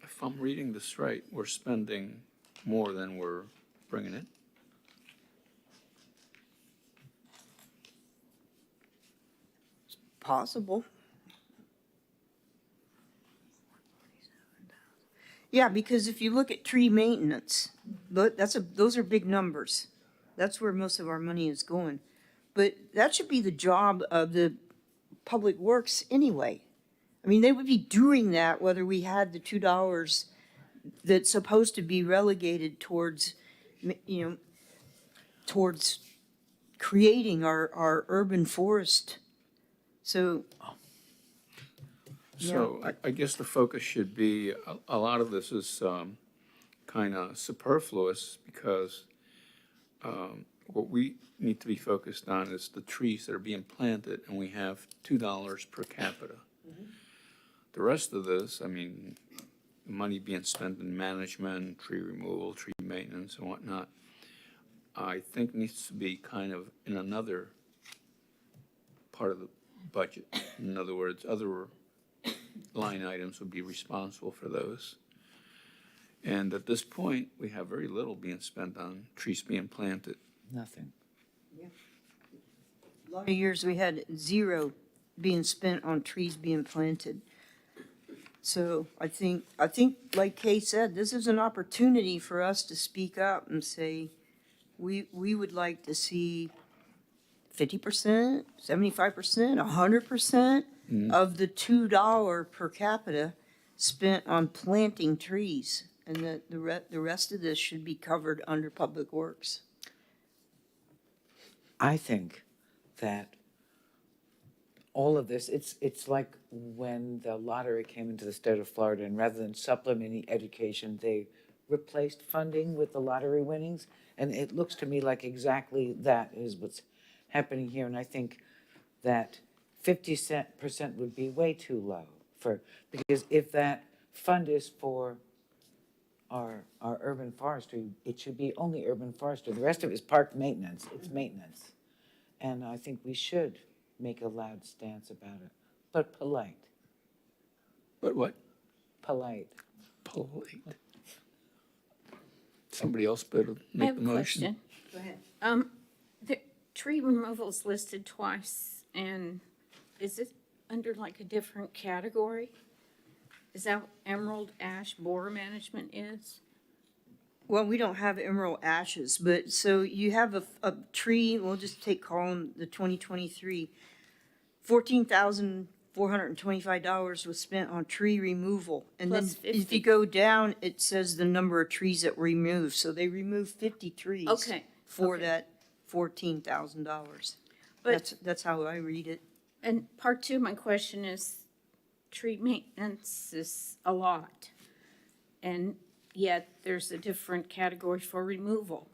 if I'm reading this right, we're spending more than we're bringing in? Possible. Yeah, because if you look at tree maintenance, those are big numbers. That's where most of our money is going. But that should be the job of the Public Works anyway. I mean, they would be doing that whether we had the $2 that's supposed to be relegated towards, towards creating our urban forest. So, So I guess the focus should be, a lot of this is kind of superfluous because what we need to be focused on is the trees that are being planted, and we have $2 per capita. The rest of this, I mean, money being spent in management, tree removal, tree maintenance and whatnot, I think needs to be kind of in another part of the budget. In other words, other line items would be responsible for those. And at this point, we have very little being spent on trees being planted. Nothing. a lot of years we had zero being spent on trees being planted. So I think, like Kay said, this is an opportunity for us to speak up and say, we would like to see 50%, 75%, 100% of the $2 per capita spent on planting trees, and that the rest of this should be covered under Public Works. I think that all of this, it's like when the lottery came into the state of Florida, and rather than supplementing education, they replaced funding with the lottery winnings. And it looks to me like exactly that is what's happening here. And I think that 50% would be way too low because if that fund is for our urban forestry, it should be only urban forestry. The rest of it is park maintenance. It's maintenance. And I think we should make a loud stance about it, but polite. But what? Polite. Polite. Somebody else better I make have the a motion. question. Go ahead. The tree removal's listed twice, and is it under like a different category? Is that what emerald ash borer management is? Well, we don't have emerald ashes, but so you have a tree, we'll just take column the 2023, $14,425 was spent on tree removal. And then Plus if 50. you go down, it says the number of trees that were removed. So they removed 50 trees. Okay, For okay. that $14,000. But- That's how I read it. And part two of my question is, tree maintenance is a lot, and yet there's a different category for removal.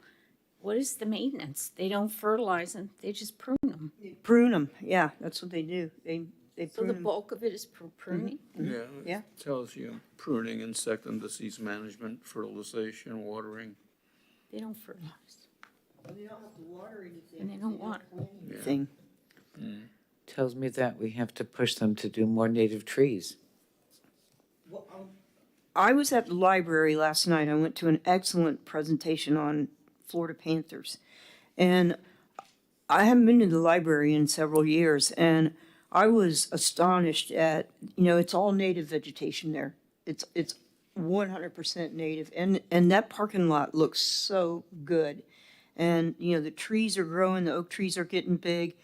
What is the maintenance? They don't fertilize them, they just prune them. Prune them, yeah, that's what they do. They So prune the them. bulk of it is pruning? Yeah. Yeah. It tells you pruning, insect and disease management, fertilization, watering. They don't fertilize, They don't have to water anything. and they don't water. Thing. Tells me that we have to push them to do more native trees. I was at the library last night. I went to an excellent presentation on Florida Panthers. And I haven't been to the library in several years, and I was astonished at, it's all native vegetation there. It's 100% native, and that parking lot looks so good. And, you know, the trees are growing, the oak trees are getting big,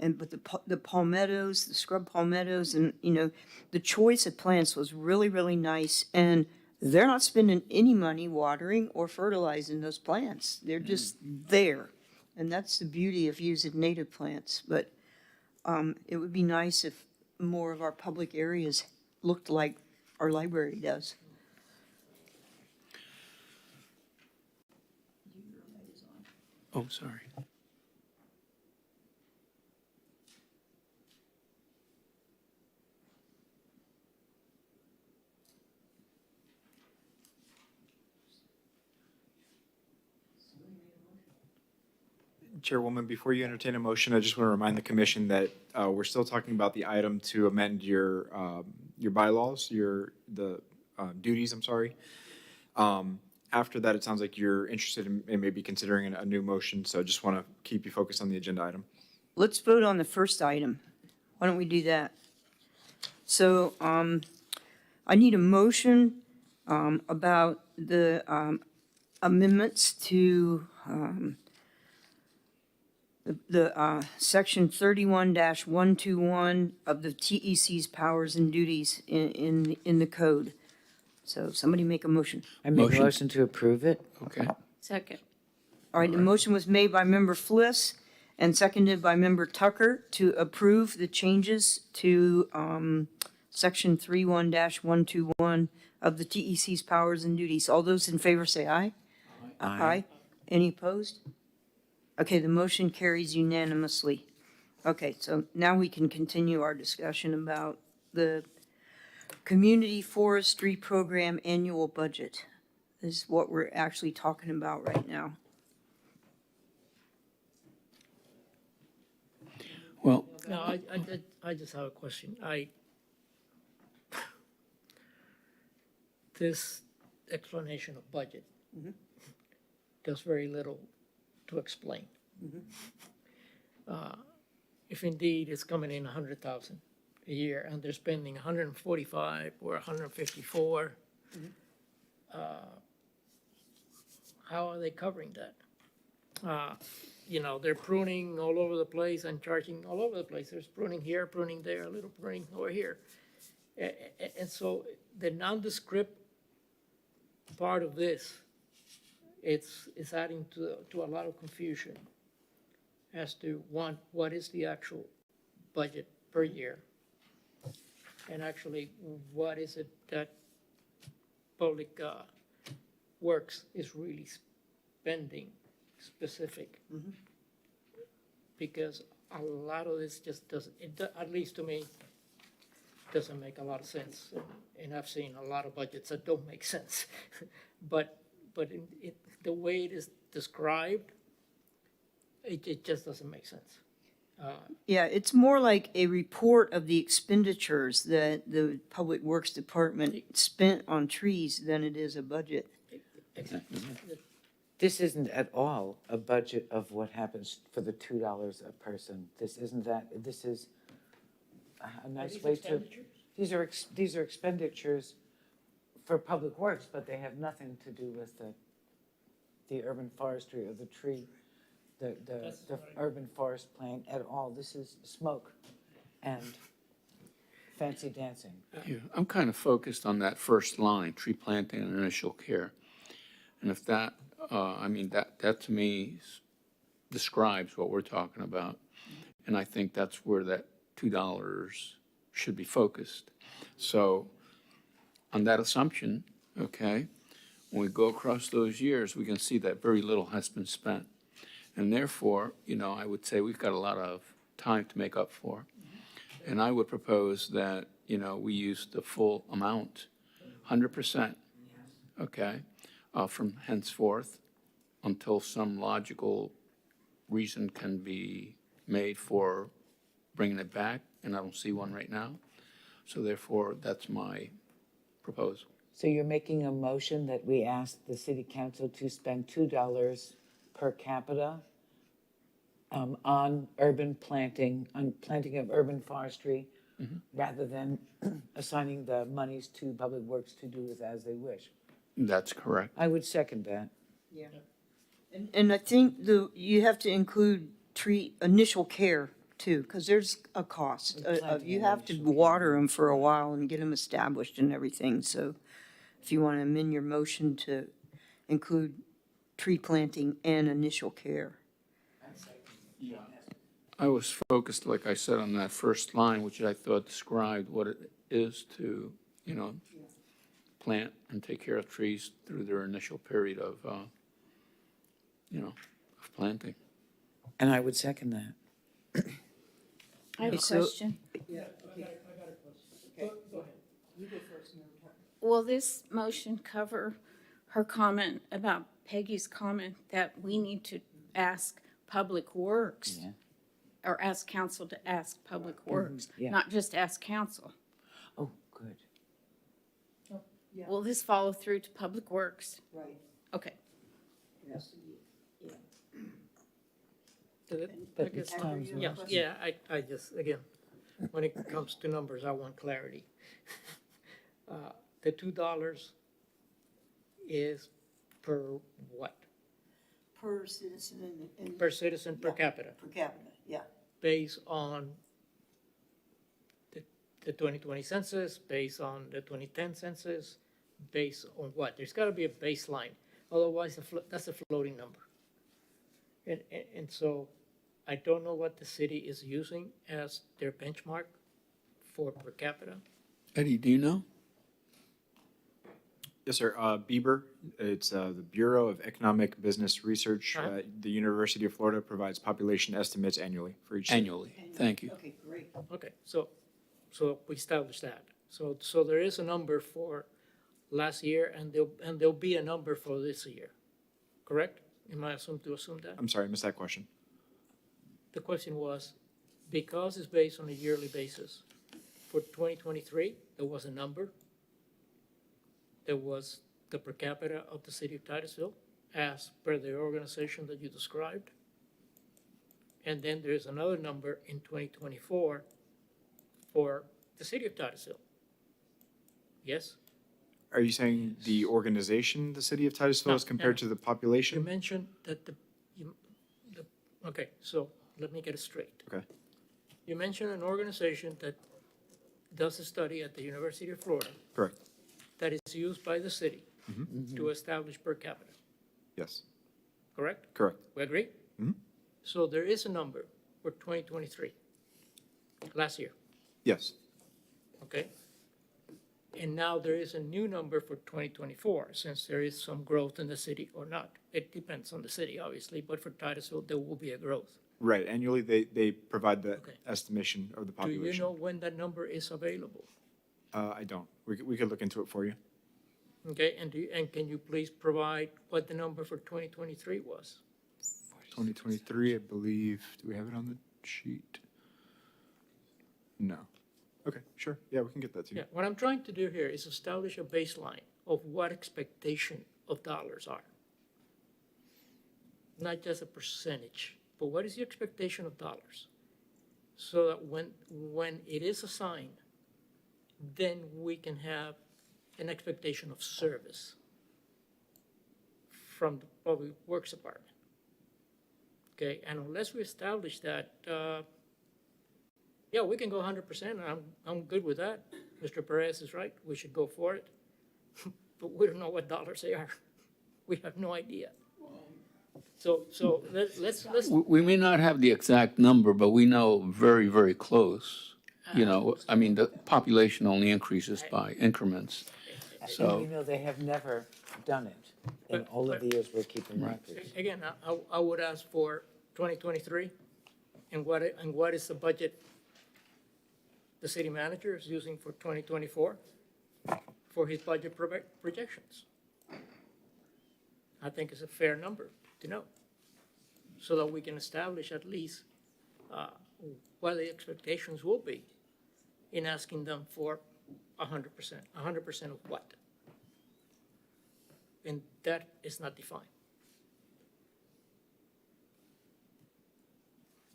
but the palmettos, the scrub palmettos, and, you know, the choice of plants was really, really nice. And they're not spending any money watering or fertilizing those plants. They're just there. And that's the beauty of using native plants. But it would be nice if more of our public areas looked like our library does. Oh, sorry. Chairwoman, before you entertain a motion, I just want to remind the commission that we're still talking about the item to amend your bylaws, the duties, I'm sorry. After that, it sounds like you're interested in maybe considering a new motion, so I just want to keep you focused on the agenda item. Let's vote on the first item. Why don't we do that? So I need a motion about the amendments to the section 31-121 of the TEC's powers and duties in the code. So somebody make a motion. I make a Motion. motion to approve it. Okay. Second. All right, the motion was made by member Fliss and seconded by member Tucker to approve the changes to section 31-121 of the TEC's powers and duties. All those in favor say aye. Aye. Any opposed? Okay, the motion carries unanimously. Okay, so now we can continue our discussion about the Community Forestry Program annual budget. This is what we're actually talking about right now. Well, No, I just have a question. This explanation of budget does very little to explain. If indeed it's coming in 100,000 a year and they're spending 145 or 154, how are they covering that? You know, they're pruning all over the place and charging all over the place. There's pruning here, pruning there, a little pruning over here. And so the nondescript part of this, it's adding to a lot of confusion as to, one, what is the actual budget per year? And actually, what is it that Public Works is really spending specific? Because a lot of this just doesn't, at least to me, doesn't make a lot of sense. And I've seen a lot of budgets that don't make sense. But the way it is described, it just doesn't make sense. Yeah, it's more like a report of the expenditures that the Public Works Department spent on trees than it is a budget. This isn't at all a budget of what happens for the $2 a person. This isn't that. This is a nice way to. These are expenditures for public works, but they have nothing to do with the urban forestry or the tree, the urban forest plan at all. This is smoke and fancy dancing. yeah, I'm kind of focused on that first line, tree planting and initial care. And if that, I mean, that to me describes what we're talking about. And I think that's where that $2 should be focused. So on that assumption, okay, when we go across those years, we can see that very little has been spent. And therefore, you know, I would say we've got a lot of time to make up for. And I would propose that, you know, we use the full amount, 100%, okay, from henceforth until some logical reason can be made for bringing it back, and I don't see one right now. So therefore, that's my proposal. So you're making a motion that we ask the city council to spend $2 per capita on urban planting, on planting of urban forestry rather than assigning the monies to Public Works to do with as they wish. That's correct. I would second that. Yeah. And I think you have to include initial care too, because there's a cost. And planting You and have to initial care. water them for a while and get them established and everything. So if you want to amend your motion to include tree planting and initial care. I was focused, like I said, on that first line, which I thought described what it is to, plant and take care of trees through their initial period of, of planting. And I would second that. I have a So- question. Will this motion cover her comment about Peggy's comment that we need to ask Public Works? Yeah. Or ask council to ask Public Works, yeah. not just ask council? Oh, good. Will this follow through to Public Works? Right. Okay. But it's times Yeah, yeah, I just, again, when it comes to numbers, I want clarity. The $2 is per what? Per citizen and. Per citizen per capita, Per capita, yeah. based on the 2020 census, based on the 2010 census, based on what? There's gotta be a baseline, otherwise that's a floating number. And so I don't know what the city is using as their benchmark for per capita. Eddie, do you know? Yes, sir. Bieber, it's the Bureau of Economic Business Research. The University of Florida provides population estimates annually for each city. Annually, thank you. Okay, great. Okay, so we established that. So there is a number for last year, and there'll be a number for this year, correct? Am I assumed to assume that? I'm sorry, I missed that question. The question was, because it's based on a yearly basis, for 2023, there was a number. There was the per capita of the city of Titusville, as per the organization that you described. And then there's another number in 2024 for the city of Titusville. Yes? Are you saying the organization, the city of Titusville, No, as compared to the population? You mentioned that okay, so let me get it straight. Okay. You mentioned an organization that does a study at the University of Florida Correct. that is used by the city to establish per capita, Yes. correct? Correct. We agree? Mhm. So there is a number for 2023, last year, Yes. okay? And now there is a new number for 2024, since there is some growth in the city or not. It depends on the city, obviously, but for Titusville, there will be a growth. Right. Annually, they provide the Okay. estimation of the Do population. you know when that number is available? I don't. We could look into it for you. Okay, and can you please provide what the number for 2023 was? 2023, I believe. Do we have it on the sheet? No. Okay, sure. Yeah, we can get that to you. Yeah, what I'm trying to do here is establish a baseline of what expectation of dollars are. Not just a percentage, but what is the expectation of dollars? So that when it is assigned, then we can have an expectation of service from the Public Works Department. Okay, and unless we establish that, yeah, we can go 100%, and I'm good with that. Mr. Perez is right, we should go for it. But we don't know what dollars they are. We have no idea. So let's, We may not have the exact number, but we know very, very close. I mean, the population only increases by increments. And So, you know, they have never done it in all of the years we're keeping records. again, I would ask for 2023, and what is the budget the city manager is using for 2024 for his budget projections? I think it's a fair number to know, so that we can establish at least what the expectations will be in asking them for 100%. 100% of what? And that is not defined.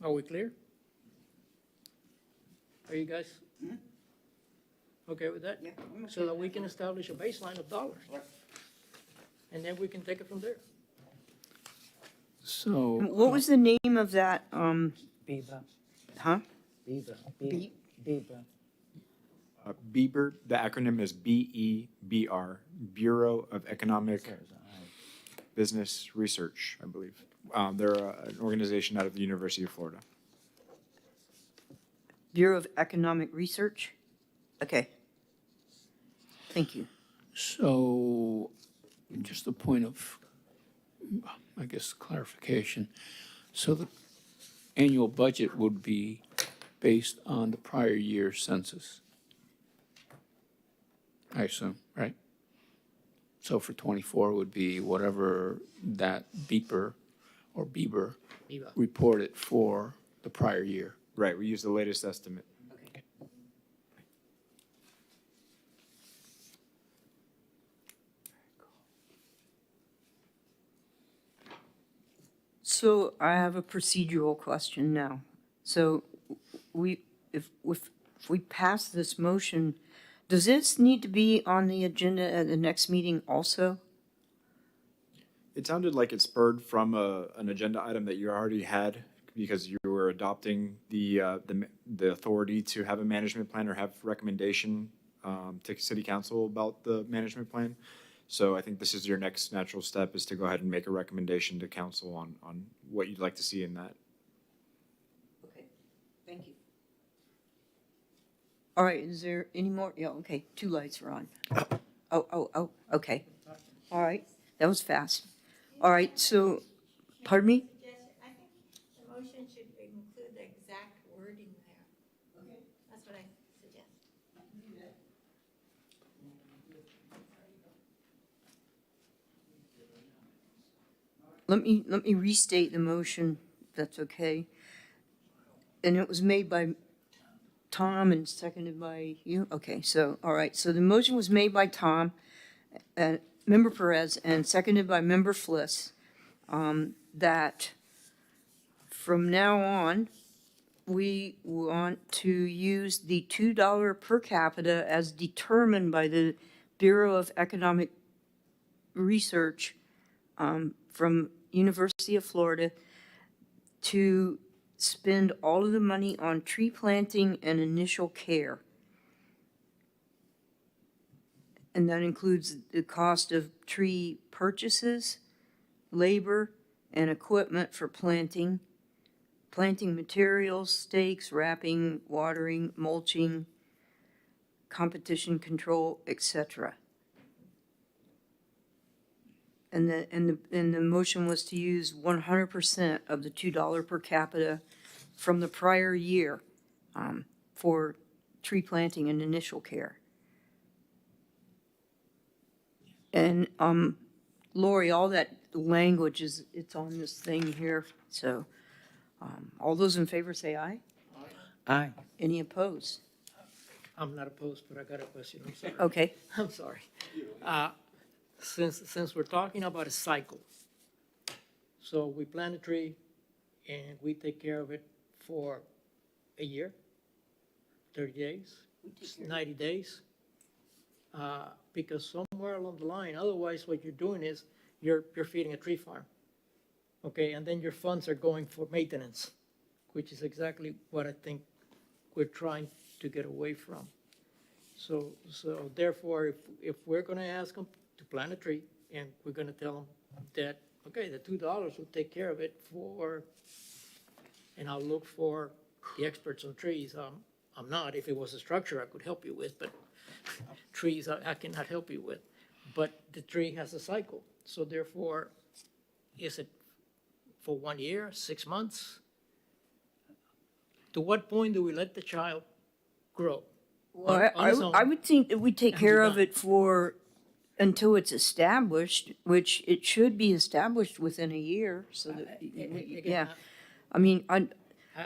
Are we clear? Are you guys okay with that? Yeah, I'm okay So that we can establish a baseline of dollars. And then we can take it from there. So. What was the name of that, Biba, huh? Biba, Be- Biba. BEBR, the acronym is BEBR, Bureau of Economic Business Research, I believe. They're an organization out of the University of Florida. Bureau of Economic Research? Okay. Thank you. So, just a point of, I guess, clarification. So the annual budget would be based on the prior year's census, I assume, right? So for '24 would be whatever that beeper or Bieber Viva. reported for the prior year. Right, we use the latest estimate. So I have a procedural question now. So if we pass this motion, does this need to be on the agenda at the next meeting also? It sounded like it spurred from an agenda item that you already had because you were adopting the authority to have a management plan or have recommendation to city council about the management plan. So I think this is your next natural step is to go ahead and make a recommendation to council on what you'd like to see in that. Okay, thank you. All right, is there any more? Yeah, okay, 2 lights are on. Oh, okay. All right, that was fast. All right, so, pardon me? I think the motion should include the exact wording there. Okay. That's what I suggest. Let me restate the motion, if that's okay. And it was made by Tom and seconded by you? Okay, so, all right, so the motion was made by Tom, Member Perez, and seconded by Member Fliss, that from now on, we want to use the $2 per capita as determined by the Bureau of Economic Research from University of Florida to spend all of the money on tree planting and initial care. And that includes the cost of tree purchases, labor, and equipment for planting, planting materials, stakes, wrapping, watering, mulching, competition control, etc. And the motion was to use 100% of the $2 per capita from the prior year for tree planting and initial care. And Lori, all that language it's on this thing here. So all those in favor say aye. Aye. Any opposed? I'm not opposed, but I got a question. I'm sorry. Okay. I'm sorry. Since we're talking about a cycle, so we plant a tree and we take care of it for a year, 30 days, 90 days. Because somewhere along the line, otherwise what you're doing is you're feeding a tree farm. Okay, and then your funds are going for maintenance, which is exactly what I think we're trying to get away from. So therefore, if we're gonna ask them to plant a tree, and we're gonna tell them that, okay, the $2 will take care of it for, and I'll look for the experts on trees. I'm not. If it was a structure, I could help you with, but trees I cannot help you with. But the tree has a cycle, so therefore, is it for 1 year, 6 months? To what point do we let the child grow? Well, on its own? I would think that we take And care be of done. it for, until it's established, which it should be established within a year, so that, Again, yeah. I mean, I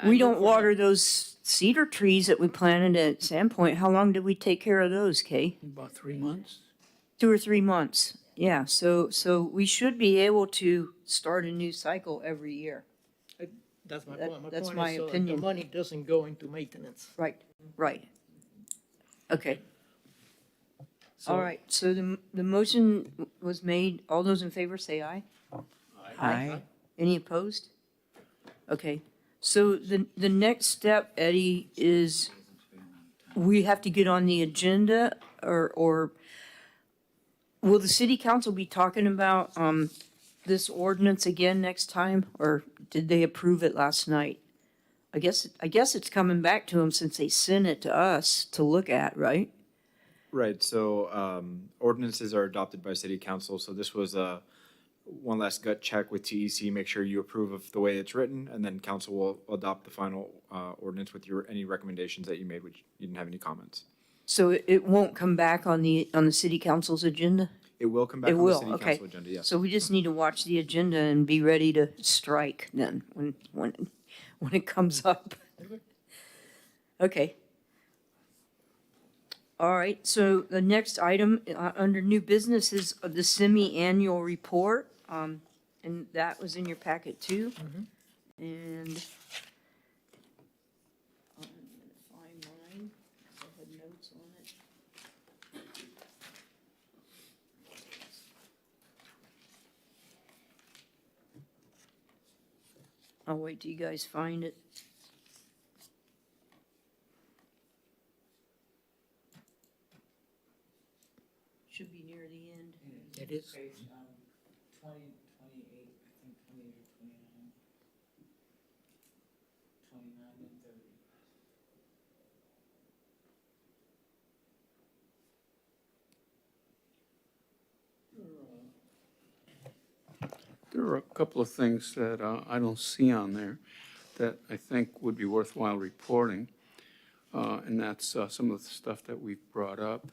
we look don't for water those cedar trees that we planted at Sandpoint. How long did we take care of those, Kay? About 3 months? 2 or 3 months. Yeah, so we should be able to start a new cycle every year. That's my That- point. My that's point my is so that opinion. the money doesn't go into maintenance. Right, right. Okay. So- All right, so the motion was made. All those in favor say aye. Aye. Any opposed? Okay, so the next step, Eddie, is we have to get on the agenda, or will the city council be talking about, this ordinance again next time, or did they approve it last night? I guess it's coming back to them since they sent it to us to look at, right? Right, so ordinances are adopted by city council, so this was one last gut check with TEC, make sure you approve of the way it's written, and then council will adopt the final ordinance with any recommendations that you made, which you didn't have any comments. So it won't come back on the city council's agenda? It will come back It on the will, city okay. council agenda, yes. So we just need to watch the agenda and be ready to strike then, when it comes up. Okay. All right, so the next item, under new business is the semi-annual report, and that was in your packet too. And I'm gonna find mine, I had notes on it. I'll wait till you guys find it. Should be near the end. It is. Page 20, 28, I think 28 or 29. 29 and 30. There are a couple of things that I don't see on there that I think would be worthwhile reporting. And that's some of the stuff that we've brought up,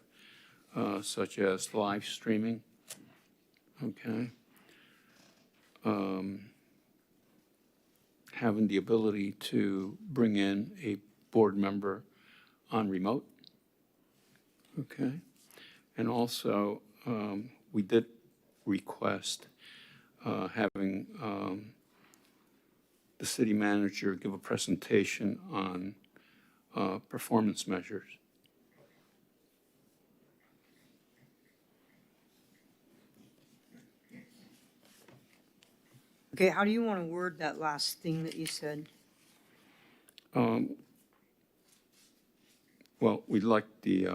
such as live streaming. Okay. Having the ability to bring in a board member on remote. Okay. And also, we did request having the city manager give a presentation on performance measures. Okay, how do you want to word that last thing that you said? Well, we'd like the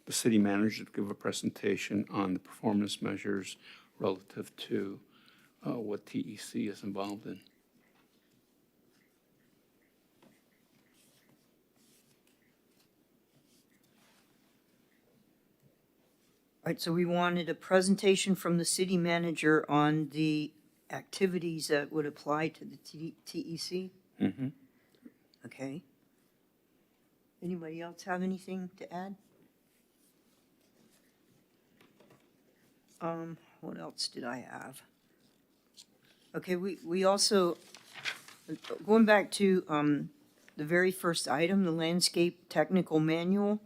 city manager to give a presentation on the performance measures relative to what TEC is involved in. All right, so we wanted a presentation from the city manager on the activities that would apply to the TEC? Mm-hmm. Okay. Anybody else have anything to add? What else did I have? Okay, we also, going back to, the very first item, the landscape technical manual,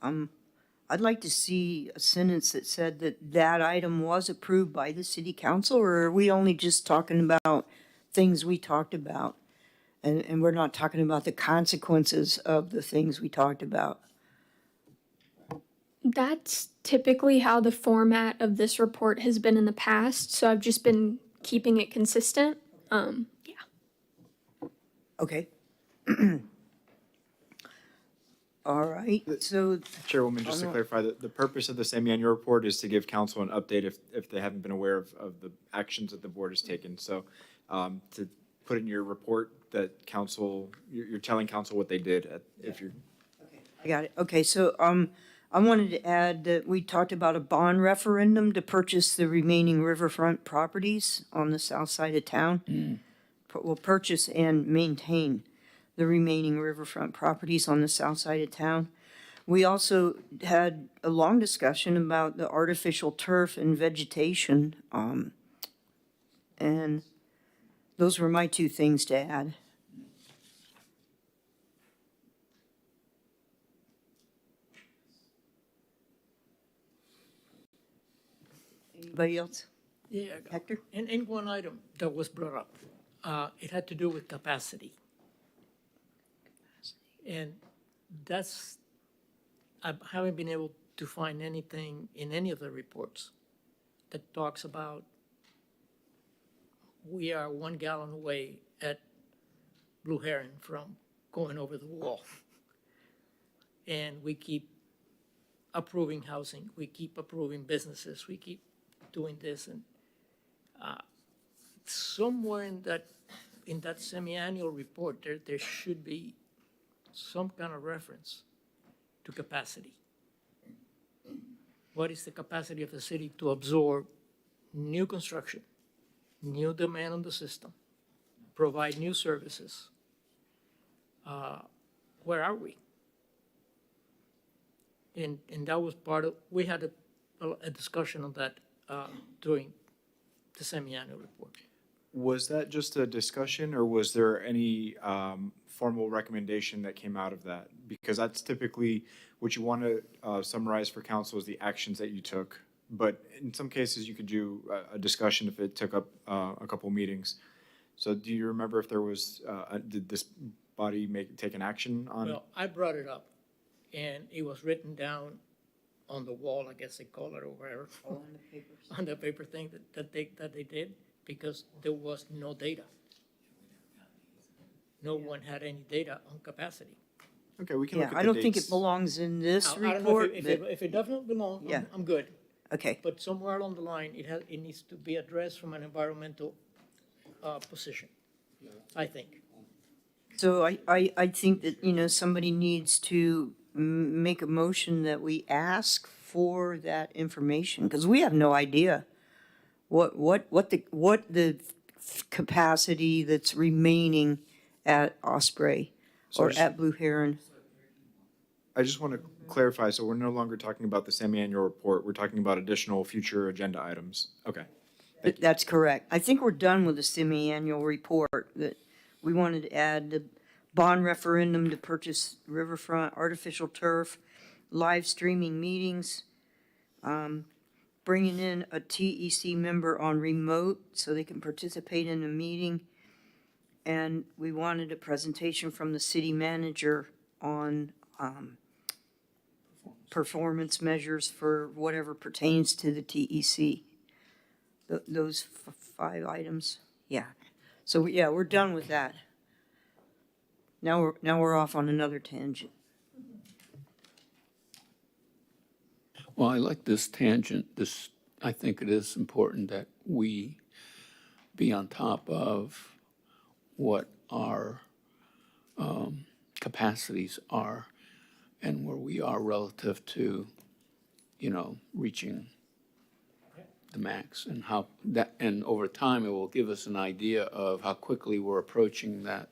I'd like to see a sentence that said that item was approved by the city council, or are we only just talking about things we talked about? And we're not talking about the consequences of the things we talked about? That's typically how the format of this report has been in the past, so I've just been keeping it consistent. Yeah. Okay. All right, so, Chairwoman, just to clarify, the purpose of the semi-annual report is to give council an update if they haven't been aware of the actions that the board has taken. So to put in your report that council, you're telling council what they did if you're. I got it. Okay, so, I wanted to add that we talked about a bond referendum to purchase the remaining riverfront properties on the south side of town. We'll purchase and maintain the remaining riverfront properties on the south side of town. We also had a long discussion about the artificial turf and vegetation, and those were my two things to add. Anybody else? Yeah, Hector? and one item that was brought up, It had to do with capacity. And that's, I haven't been able to find anything in any of the reports that talks about we are 1 gallon away at Blue Heron from going over the wall. And we keep approving housing, we keep approving businesses, we keep doing this, and somewhere in that semi-annual report, there should be some kind of reference to capacity. What is the capacity of the city to absorb new construction, new demand on the system, provide new services? Where are we? And that was part of, we had a discussion on that during the semi-annual report. Was that just a discussion, or was there any formal recommendation that came out of that? Because that's typically what you want to summarize for council is the actions that you took. But in some cases, you could do a discussion if it took up a couple meetings. So do you remember if there was, did this body take an action on? Well, I brought it up, and it was written down on the wall, I guess they call it, or wherever. On the papers. On the paper thing that they did, because there was no data. No one had any data on capacity. Okay, we can Yeah, look at the I don't think it dates. belongs in this Now, I don't know report, if but, if it doesn't belong, Yeah. I'm good. okay. But somewhere along the line, it needs to be addressed from an environmental position, I think. So I think that, you know, somebody needs to make a motion that we ask for that information, because we have no idea what the capacity that's remaining at Osprey So or just- at Blue Heron. I just want to clarify, so we're no longer talking about the semi-annual report, we're talking about additional future agenda items. Okay. That's correct. I think we're done with the semi-annual report, that we wanted to add the bond referendum to purchase riverfront artificial turf, live streaming meetings, bringing in a TEC member on remote so they can participate in the meeting. And we wanted a presentation from the city manager on performance measures for whatever pertains to the TEC. Those 5 items, yeah. So, yeah, we're done with that. Now we're off on another tangent. Well, I like this tangent. I think it is important that we be on top of what our capacities are and where we are relative to, reaching the max, and how that, and over time, it will give us an idea of how quickly we're approaching that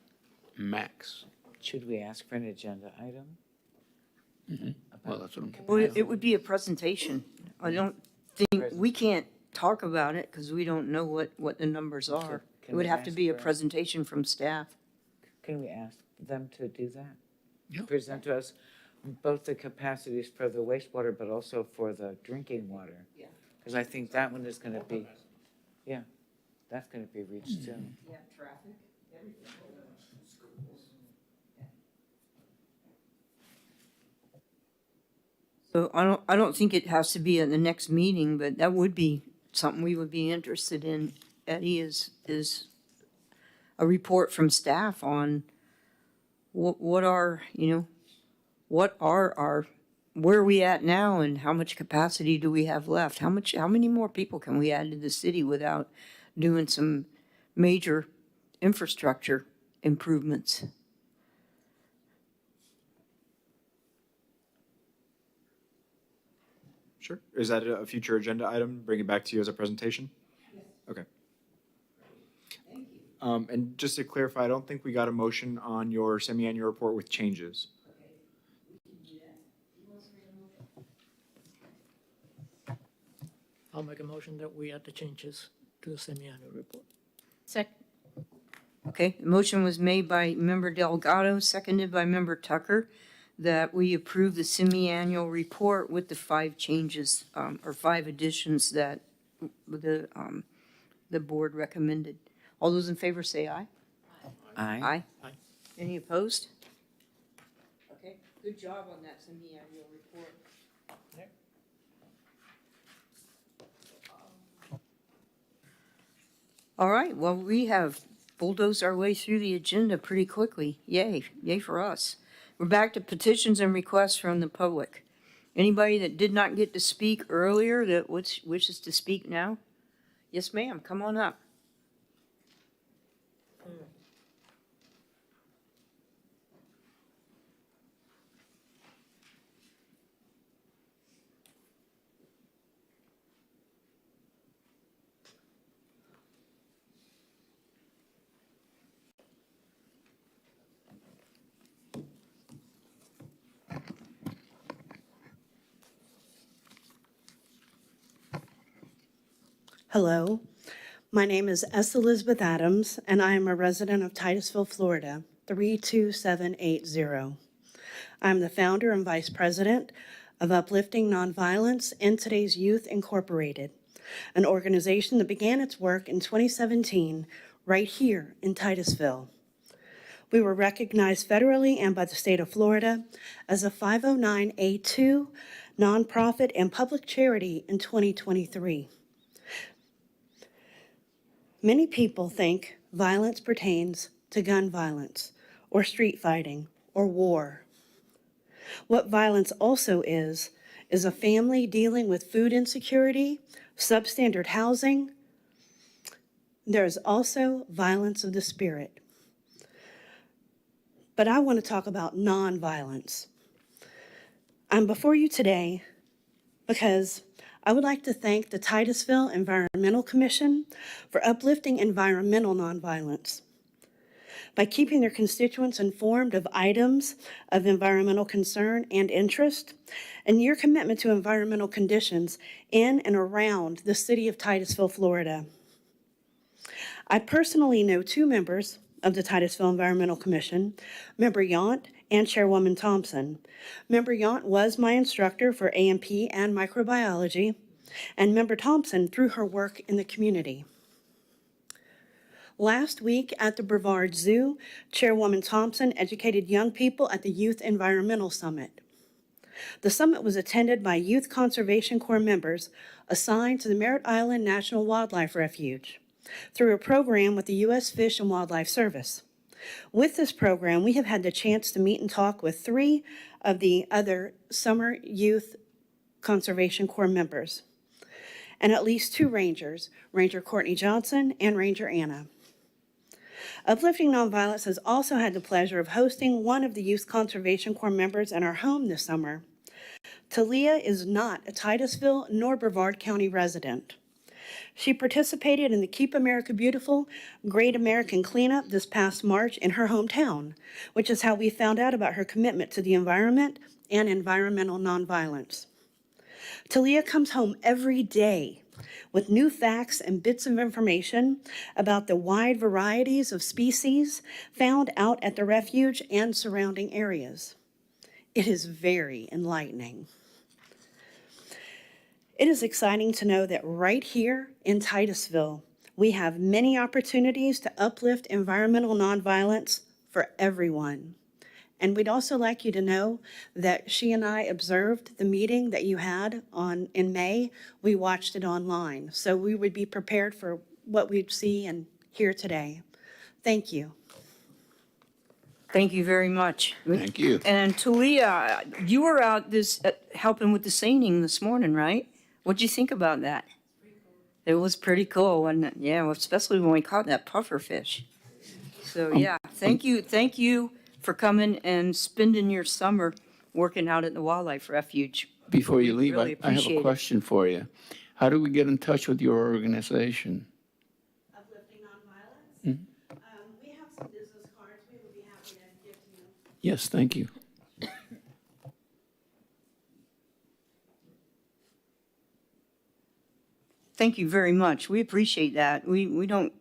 max. Should we ask for an agenda item? Well, that's what I'm. Well, it would be a presentation. I don't think, we can't talk about it because we don't know what the numbers are. It Can would we have to ask be a for- presentation from staff. Can we ask them to do that? Yeah. Present to us both the capacities for the wastewater, but also for the drinking water? Yeah. Because I think that one is gonna be, yeah, that's gonna be reached soon. Yeah, traffic, everything. So I don't think it has to be at the next meeting, but that would be something we would be interested in, Eddie, is a report from staff on what are our, where are we at now and how much capacity do we have left? How many more people can we add to the city without doing some major infrastructure improvements? Sure. Is that a future agenda item? Bring it back to you as a presentation? Yes. Okay. Thank you. And just to clarify, I don't think we got a motion on your semi-annual report with changes. I'll make a motion that we add the changes to the semi-annual report. Second. Okay, the motion was made by Member Delgado, seconded by Member Tucker, that we approve the semi-annual report with the 5 changes, or 5 additions that the board recommended. All those in favor say aye. Aye. Aye. Any opposed? Okay, good job on that semi-annual report. All right, well, we have bulldozed our way through the agenda pretty quickly. Yay, yay for us. We're back to petitions and requests from the public. Anybody that did not get to speak earlier that wishes to speak now? Yes, ma'am, come on up. Hello, my name is S. Elizabeth Adams, and I am a resident of Titusville, Florida, 32780. I'm the founder and vice president of Uplifting Nonviolence in Today's Youth Incorporated, an organization that began its work in 2017 right here in Titusville. We were recognized federally and by the state of Florida as a 509(a)(2) nonprofit and public charity in 2023. Many people think violence pertains to gun violence or street fighting or war. What violence also is a family dealing with food insecurity, substandard housing. There is also violence of the spirit. But I want to talk about nonviolence. I'm before you today because I would like to thank the Titusville Environmental Commission for uplifting environmental nonviolence. By keeping their constituents informed of items of environmental concern and interest, and your commitment to environmental conditions in and around the city of Titusville, Florida. I personally know 2 members of the Titusville Environmental Commission, Member Yount and Chairwoman Thompson. Member Yount was my instructor for A&P and microbiology, and Member Thompson through her work in the community. Last week at the Brevard Zoo, Chairwoman Thompson educated young people at the Youth Environmental Summit. The summit was attended by Youth Conservation Corps members assigned to the Merritt Island National Wildlife Refuge through a program with the U.S. Fish and Wildlife Service. With this program, we have had the chance to meet and talk with 3 of the other summer Youth Conservation Corps members, and at least 2 rangers, Ranger Courtney Johnson and Ranger Anna. Uplifting Nonviolence has also had the pleasure of hosting one of the Youth Conservation Corps members in our home this summer. Talia is not a Titusville nor Brevard County resident. She participated in the Keep America Beautiful Great American Cleanup this past March in her hometown, which is how we found out about her commitment to the environment and environmental nonviolence. Talia comes home every day with new facts and bits of information about the wide varieties of species found out at the refuge and surrounding areas. It is very enlightening. It is exciting to know that right here in Titusville, we have many opportunities to uplift environmental nonviolence for everyone. And we'd also like you to know that she and I observed the meeting that you had in May. We watched it online, so we would be prepared for what we'd see and hear today. Thank you. Thank you very much. Thank you. And Talia, you were out helping with the seining this morning, right? What'd you think about that? It was pretty cool, wasn't it? Yeah, well, especially when we caught that puffer fish. So yeah, thank you for coming and spending your summer working out at the wildlife refuge. Before you leave, Really I have appreciate a it. question for you. How do we get in touch with your organization? Uplifting Nonviolence. We have some business cards we would be happy to give to you. Yes, thank you. Thank you very much. We appreciate that. We don't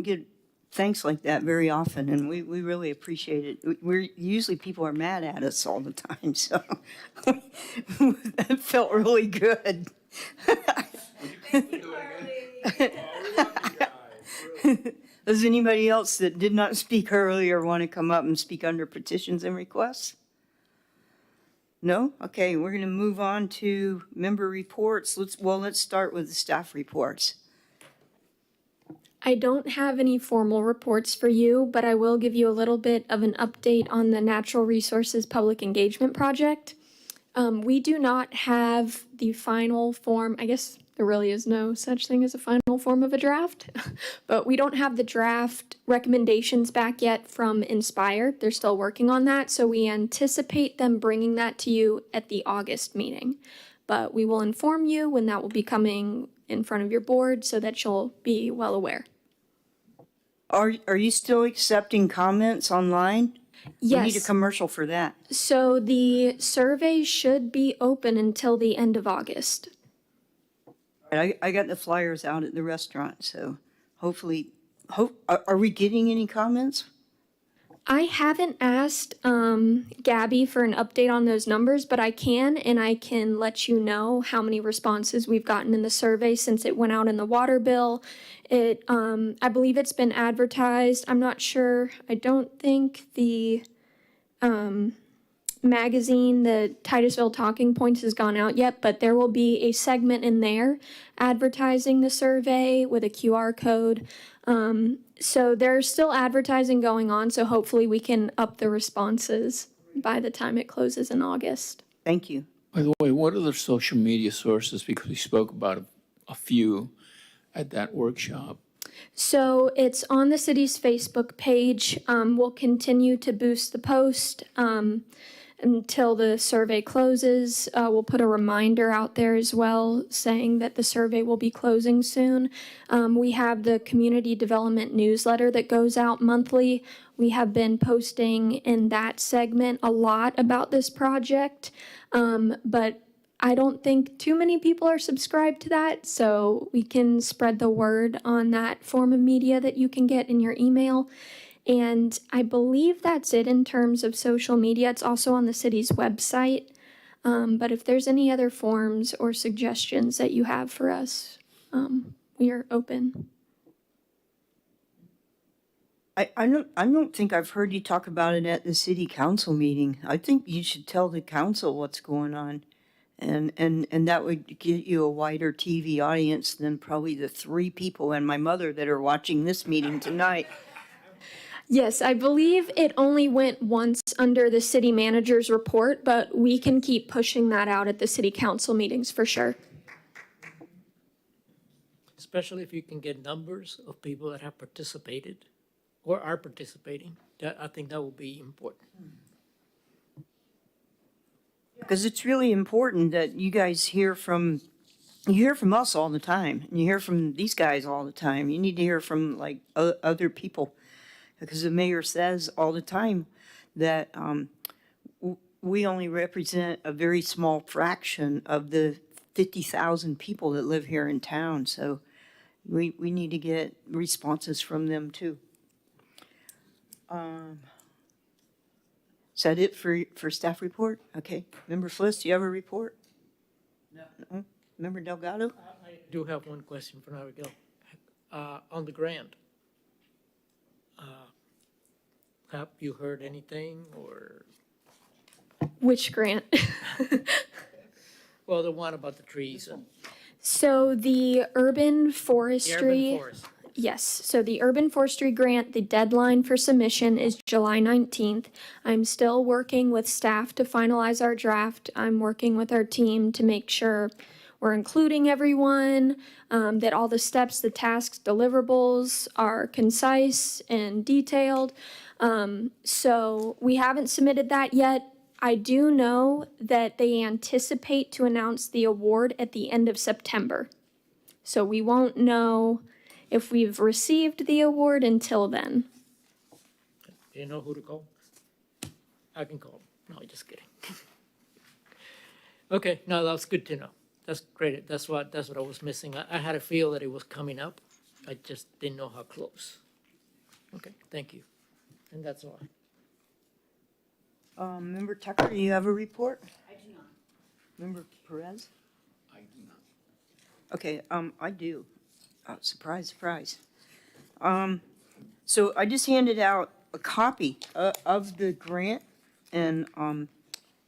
get thanks like that very often, and we really appreciate it. Usually people are mad at us all the time, so that felt really good. Does anybody else that did not speak earlier want to come up and speak under petitions and requests? No? Okay, we're going to move on to member reports. Let's start with the staff reports. I don't have any formal reports for you, but I will give you a little bit of an update on the Natural Resources Public Engagement Project. We do not have the final form. I guess there really is no such thing as a final form of a draft, but we don't have the draft recommendations back yet from Inspire. They're still working on that, so we anticipate them bringing that to you at the August meeting. But we will inform you when that will be coming in front of your board so that you'll be well aware. Are you still accepting comments online? Yes. We need a commercial for that. So the survey should be open until the end of August. I got the flyers out at the restaurant, so hopefully, are we getting any comments? I haven't asked Gabby for an update on those numbers, but I can, and I can let you know how many responses we've gotten in the survey since it went out in the water bill. I believe it's been advertised. I'm not sure. I don't think the magazine, the Titusville Talking Points, has gone out yet, but there will be a segment in there advertising the survey with a QR code. So there's still advertising going on, so hopefully we can up the responses by the time it closes in August. Thank you. By the way, what other social media sources, because we spoke about a few at that workshop? So it's on the city's Facebook page. We'll continue to boost the post until the survey closes. We'll put a reminder out there as well saying that the survey will be closing soon. We have the community development newsletter that goes out monthly. We have been posting in that segment a lot about this project, but I don't think too many people are subscribed to that, so we can spread the word on that form of media that you can get in your email. And I believe that's it in terms of social media. It's also on the city's website. But if there's any other forms or suggestions that you have for us, we are open. I don't think I've heard you talk about it at the city council meeting. I think you should tell the council what's going on. And that would get you a wider TV audience than probably the 3 people and my mother that are watching this meeting tonight. Yes, I believe it only went once under the city manager's report, but we can keep pushing that out at the city council meetings for sure. Especially if you can get numbers of people that have participated or are participating. I think that will be important. Because it's really important that you guys hear from us all the time, and you hear from these guys all the time. You need to hear from like other people, because the mayor says all the time that we only represent a very small fraction of the 50,000 people that live here in town. So we need to get responses from them too. Is that it for staff report? Okay. Member Fliss, do you have a report? No. Member Delgado? I do have one question for Abigail. On the grant, have you heard anything or? Which grant? Well, the one about the trees. So the urban forestry. The urban forest. Yes, so the urban forestry grant, the deadline for submission is July 19th. I'm still working with staff to finalize our draft. I'm working with our team to make sure we're including everyone, that all the steps, the tasks, deliverables are concise and detailed. So we haven't submitted that yet. I do know that they anticipate to announce the award at the end of September. So we won't know if we've received the award until then. Do you know who to call? I can call. No, just kidding. Okay, no, that's good to know. That's great. That's what I was missing. I had a feel that it was coming up. I just didn't know how close. Okay, thank you. And that's all. Member Tucker, do you have a report? I do not. Member Perez? I do not. Okay, I do. Surprise, surprise. So I just handed out a copy of the grant, and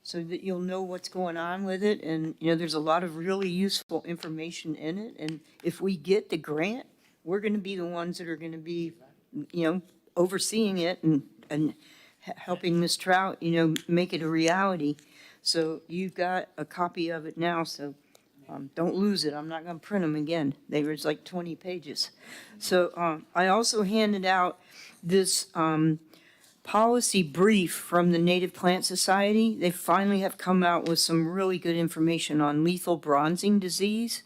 so that you'll know what's going on with it. And, there's a lot of really useful information in it. And if we get the grant, we're going to be the ones that are going to be, overseeing it and helping Ms. Trout, make it a reality. So you've got a copy of it now, so don't lose it. I'm not going to print them again. They were like 20 pages. So I also handed out this policy brief from the Native Plant Society. They finally have come out with some really good information on lethal bronzing disease.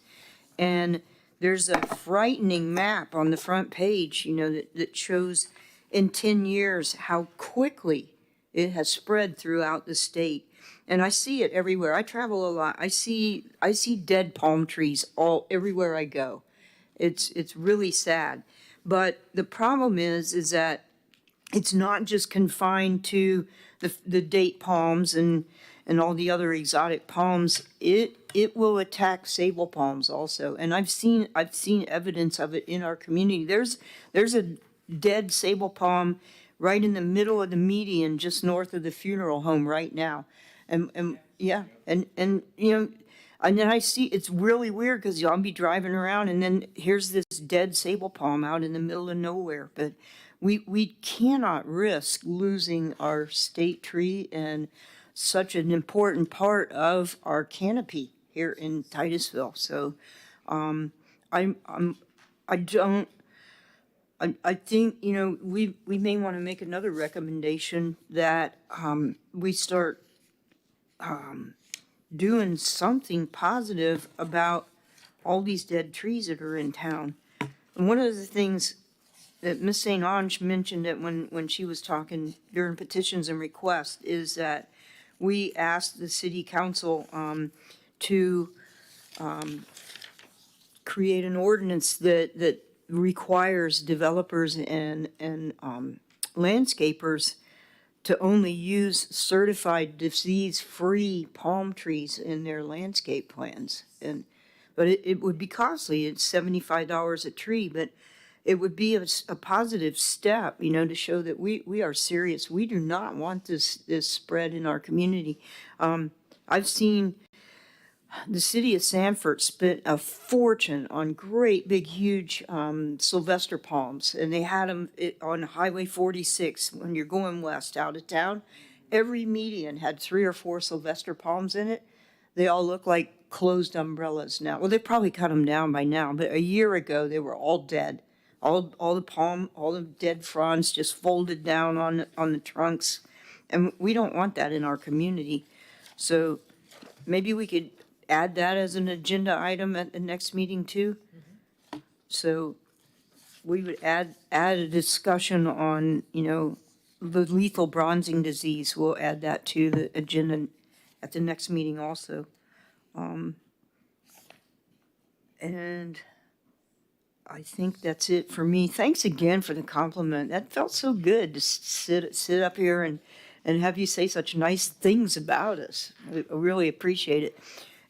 And there's a frightening map on the front page, that shows in 10 years how quickly it has spread throughout the state. And I see it everywhere. I travel a lot. I see dead palm trees everywhere I go. It's really sad. But the problem is that it's not just confined to the date palms and all the other exotic palms. It will attack sable palms also. And I've seen evidence of it in our community. There's a dead sable palm right in the middle of the median just north of the funeral home right now. And yeah, and and then I see, it's really weird because I'll be driving around and then here's this dead sable palm out in the middle of nowhere. But we cannot risk losing our state tree and such an important part of our canopy here in Titusville. So I think, we may want to make another recommendation that we start doing something positive about all these dead trees that are in town. And one of the things that Ms. St. Ange mentioned that when she was talking during petitions and requests is that we asked the city council to create an ordinance that requires developers and landscapers to only use certified disease-free palm trees in their landscape plans. But it would be costly. It's $75 a tree, but it would be a positive step, to show that we are serious. We do not want this spread in our community. I've seen the city of Sanford spent a fortune on great big huge Sylvester palms, and they had them on Highway 46 when you're going west out of town. Every median had 3 or 4 Sylvester palms in it. They all look like closed umbrellas now. Well, they probably cut them down by now, but a year ago they were all dead. All the dead fronds just folded down on the trunks, and we don't want that in our community. So maybe we could add that as an agenda item at the next meeting too. So we would add a discussion on, the lethal bronzing disease. We'll add that to the agenda at the next meeting also. And I think that's it for me. Thanks again for the compliment. That felt so good to sit up here and have you say such nice things about us. I really appreciate it.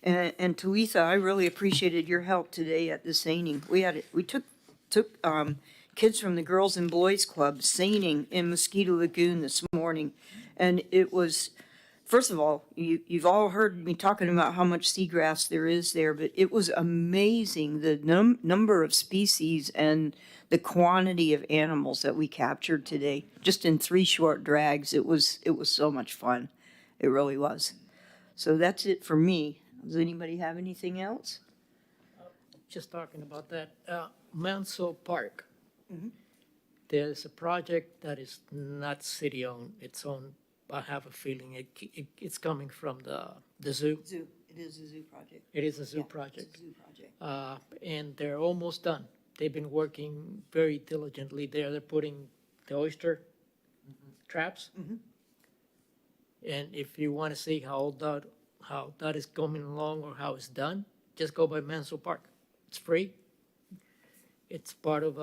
And Talitha, I really appreciated your help today at the seining. We took kids from the Girls and Boys Club seining in Mosquito Lagoon this morning, and it was, first of all, you've all heard me talking about how much seagrass there is there, but it was amazing the number of species and the quantity of animals that we captured today, just in 3 short drags. It was so much fun. It really was. So that's it for me. Does anybody have anything else? Just talking about that, Mansell Park. There's a project that is not city-owned. It's owned, I have a feeling it's coming from the zoo. Zoo. It is a zoo project. It is a zoo Yeah, project. It's a zoo project. And they're almost done. They've been working very diligently there. They're putting the oyster traps. And if you want to see how that is coming along or how it's done, just go by Mansell Park. It's free. It's part of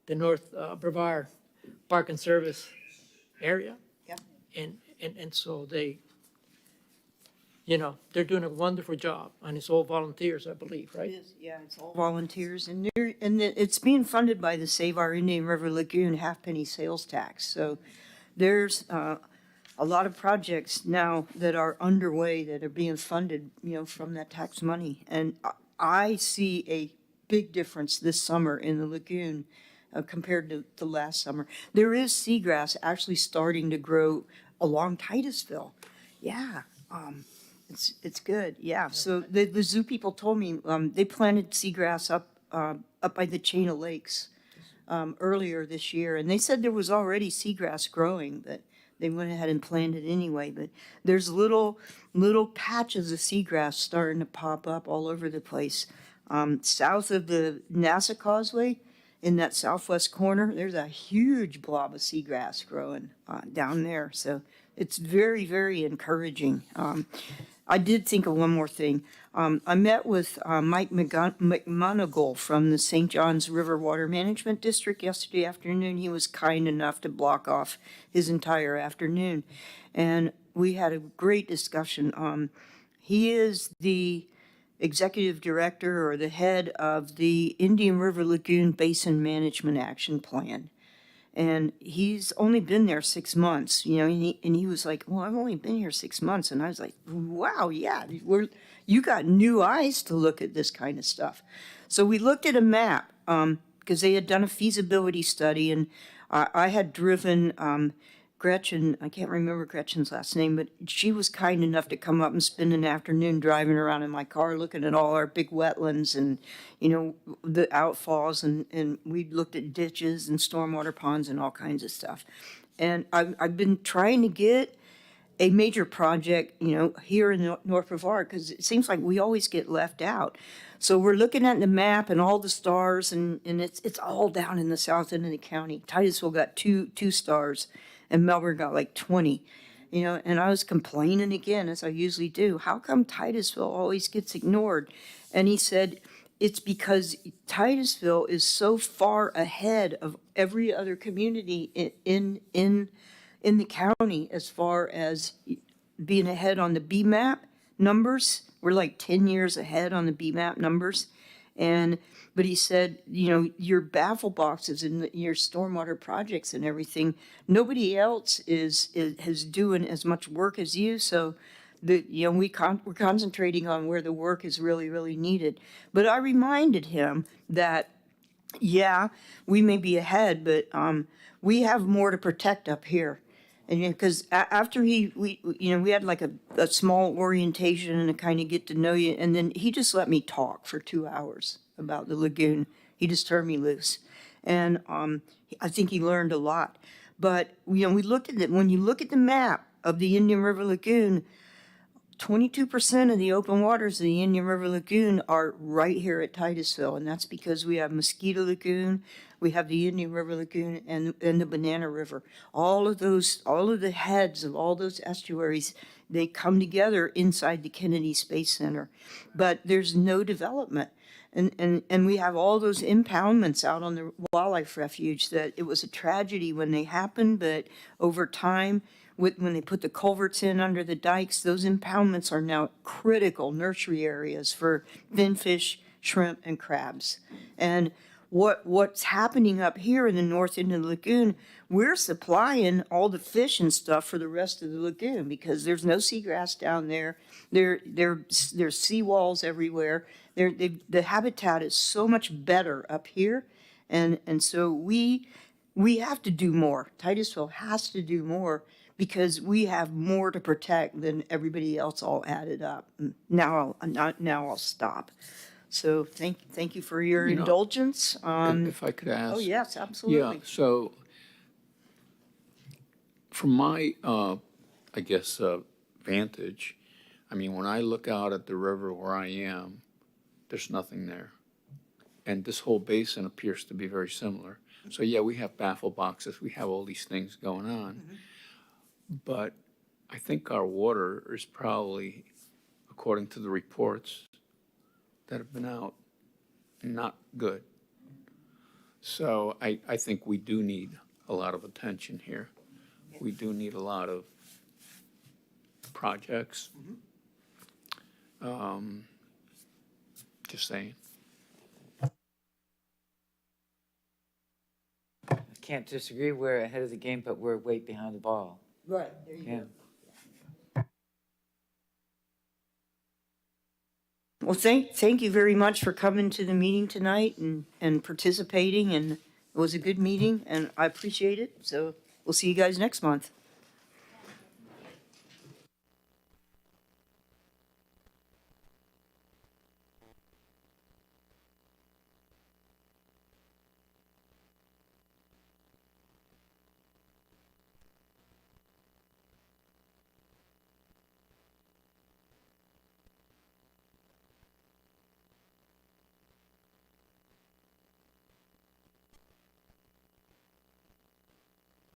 the North Brevard Park and Service area. Yeah. And so you know, they're doing a wonderful job, and it's all volunteers, I believe, right? It is, yeah, it's all volunteers, and it's being funded by the Save Our Indian River Lagoon half-penny sales tax. So there's a lot of projects now that are underway that are being funded, from that tax money. And I see a big difference this summer in the lagoon compared to last summer. There is seagrass actually starting to grow along Titusville. Yeah, it's good. Yeah. So the zoo people told me they planted seagrass up by the chain of lakes earlier this year, and they said there was already seagrass growing, but they went ahead and planted anyway. But there's little patches of seagrass starting to pop up all over the place. South of the NASA Causeway, in that southwest corner, there's a huge blob of seagrass growing down there. So it's very, very encouraging. I did think of one more thing. I met with Mike McMonigal from the St. Johns River Water Management District yesterday afternoon. He was kind enough to block off his entire afternoon, and we had a great discussion. He is the executive director or the head of the Indian River Lagoon Basin Management Action Plan. And he's only been there 6 months, and he was like, well, I've only been here 6 months. And I was like, wow, yeah, you got new eyes to look at this kind of stuff. So we looked at a map because they had done a feasibility study, and I had driven Gretchen, I can't remember Gretchen's last name, but she was kind enough to come up and spend an afternoon driving around in my car looking at all our big wetlands and, the outfalls, and we looked at ditches and stormwater ponds and all kinds of stuff. And I've been trying to get a major project, here in North Brevard, because it seems like we always get left out. So we're looking at the map and all the stars, and it's all down in the south end of the county. Titusville got two stars, and Melbourne got like 20, and I was complaining again, as I usually do. How come Titusville always gets ignored? And he said, it's because Titusville is so far ahead of every other community in the county as far as being ahead on the BMAP numbers. We're like 10 years ahead on the BMAP numbers. But he said, your baffle boxes and your stormwater projects and everything, nobody else is doing as much work as you. So we're concentrating on where the work is really, really needed. But I reminded him that, yeah, we may be ahead, but we have more to protect up here. And because after we had like a small orientation and a kind of get to know you, and then he just let me talk for 2 hours about the lagoon. He just turned me loose, and I think he learned a lot. But we looked at it. When you look at the map of the Indian River Lagoon, 22% of the open waters of the Indian River Lagoon are right here at Titusville, and that's because we have Mosquito Lagoon, we have the Indian River Lagoon, and the Banana River. All of the heads of all those estuaries, they come together inside the Kennedy Space Center, but there's no development. And we have all those impoundments out on the wildlife refuge that it was a tragedy when they happened, but over time, when they put the culverts in under the dikes, those impoundments are now critical nursery areas for finfish, shrimp, and crabs. And what's happening up here in the north end of the lagoon, we're supplying all the fish and stuff for the rest of the lagoon because there's no seagrass down there. There's seawalls everywhere. The habitat is so much better up here, and so we have to do more. Titusville has to do more because we have more to protect than everybody else all added up. Now I'll stop. So thank you for your indulgence. If I could ask. Oh yes, absolutely. Yeah, so from my, vantage, when I look out at the river where I am, there's nothing there. And this whole basin appears to be very similar. So yeah, we have baffle boxes, we have all these things going on. But I think our water is probably, according to the reports that have been out, not good. So I think we do need a lot of attention here. We do need a lot of projects, Just saying. I can't disagree, we're ahead of the game, but we're way behind the ball. Right, there you Yeah. go. Well, thank you very much for coming to the meeting tonight and participating, and it was a good meeting, and I appreciate it. So we'll see you guys next month.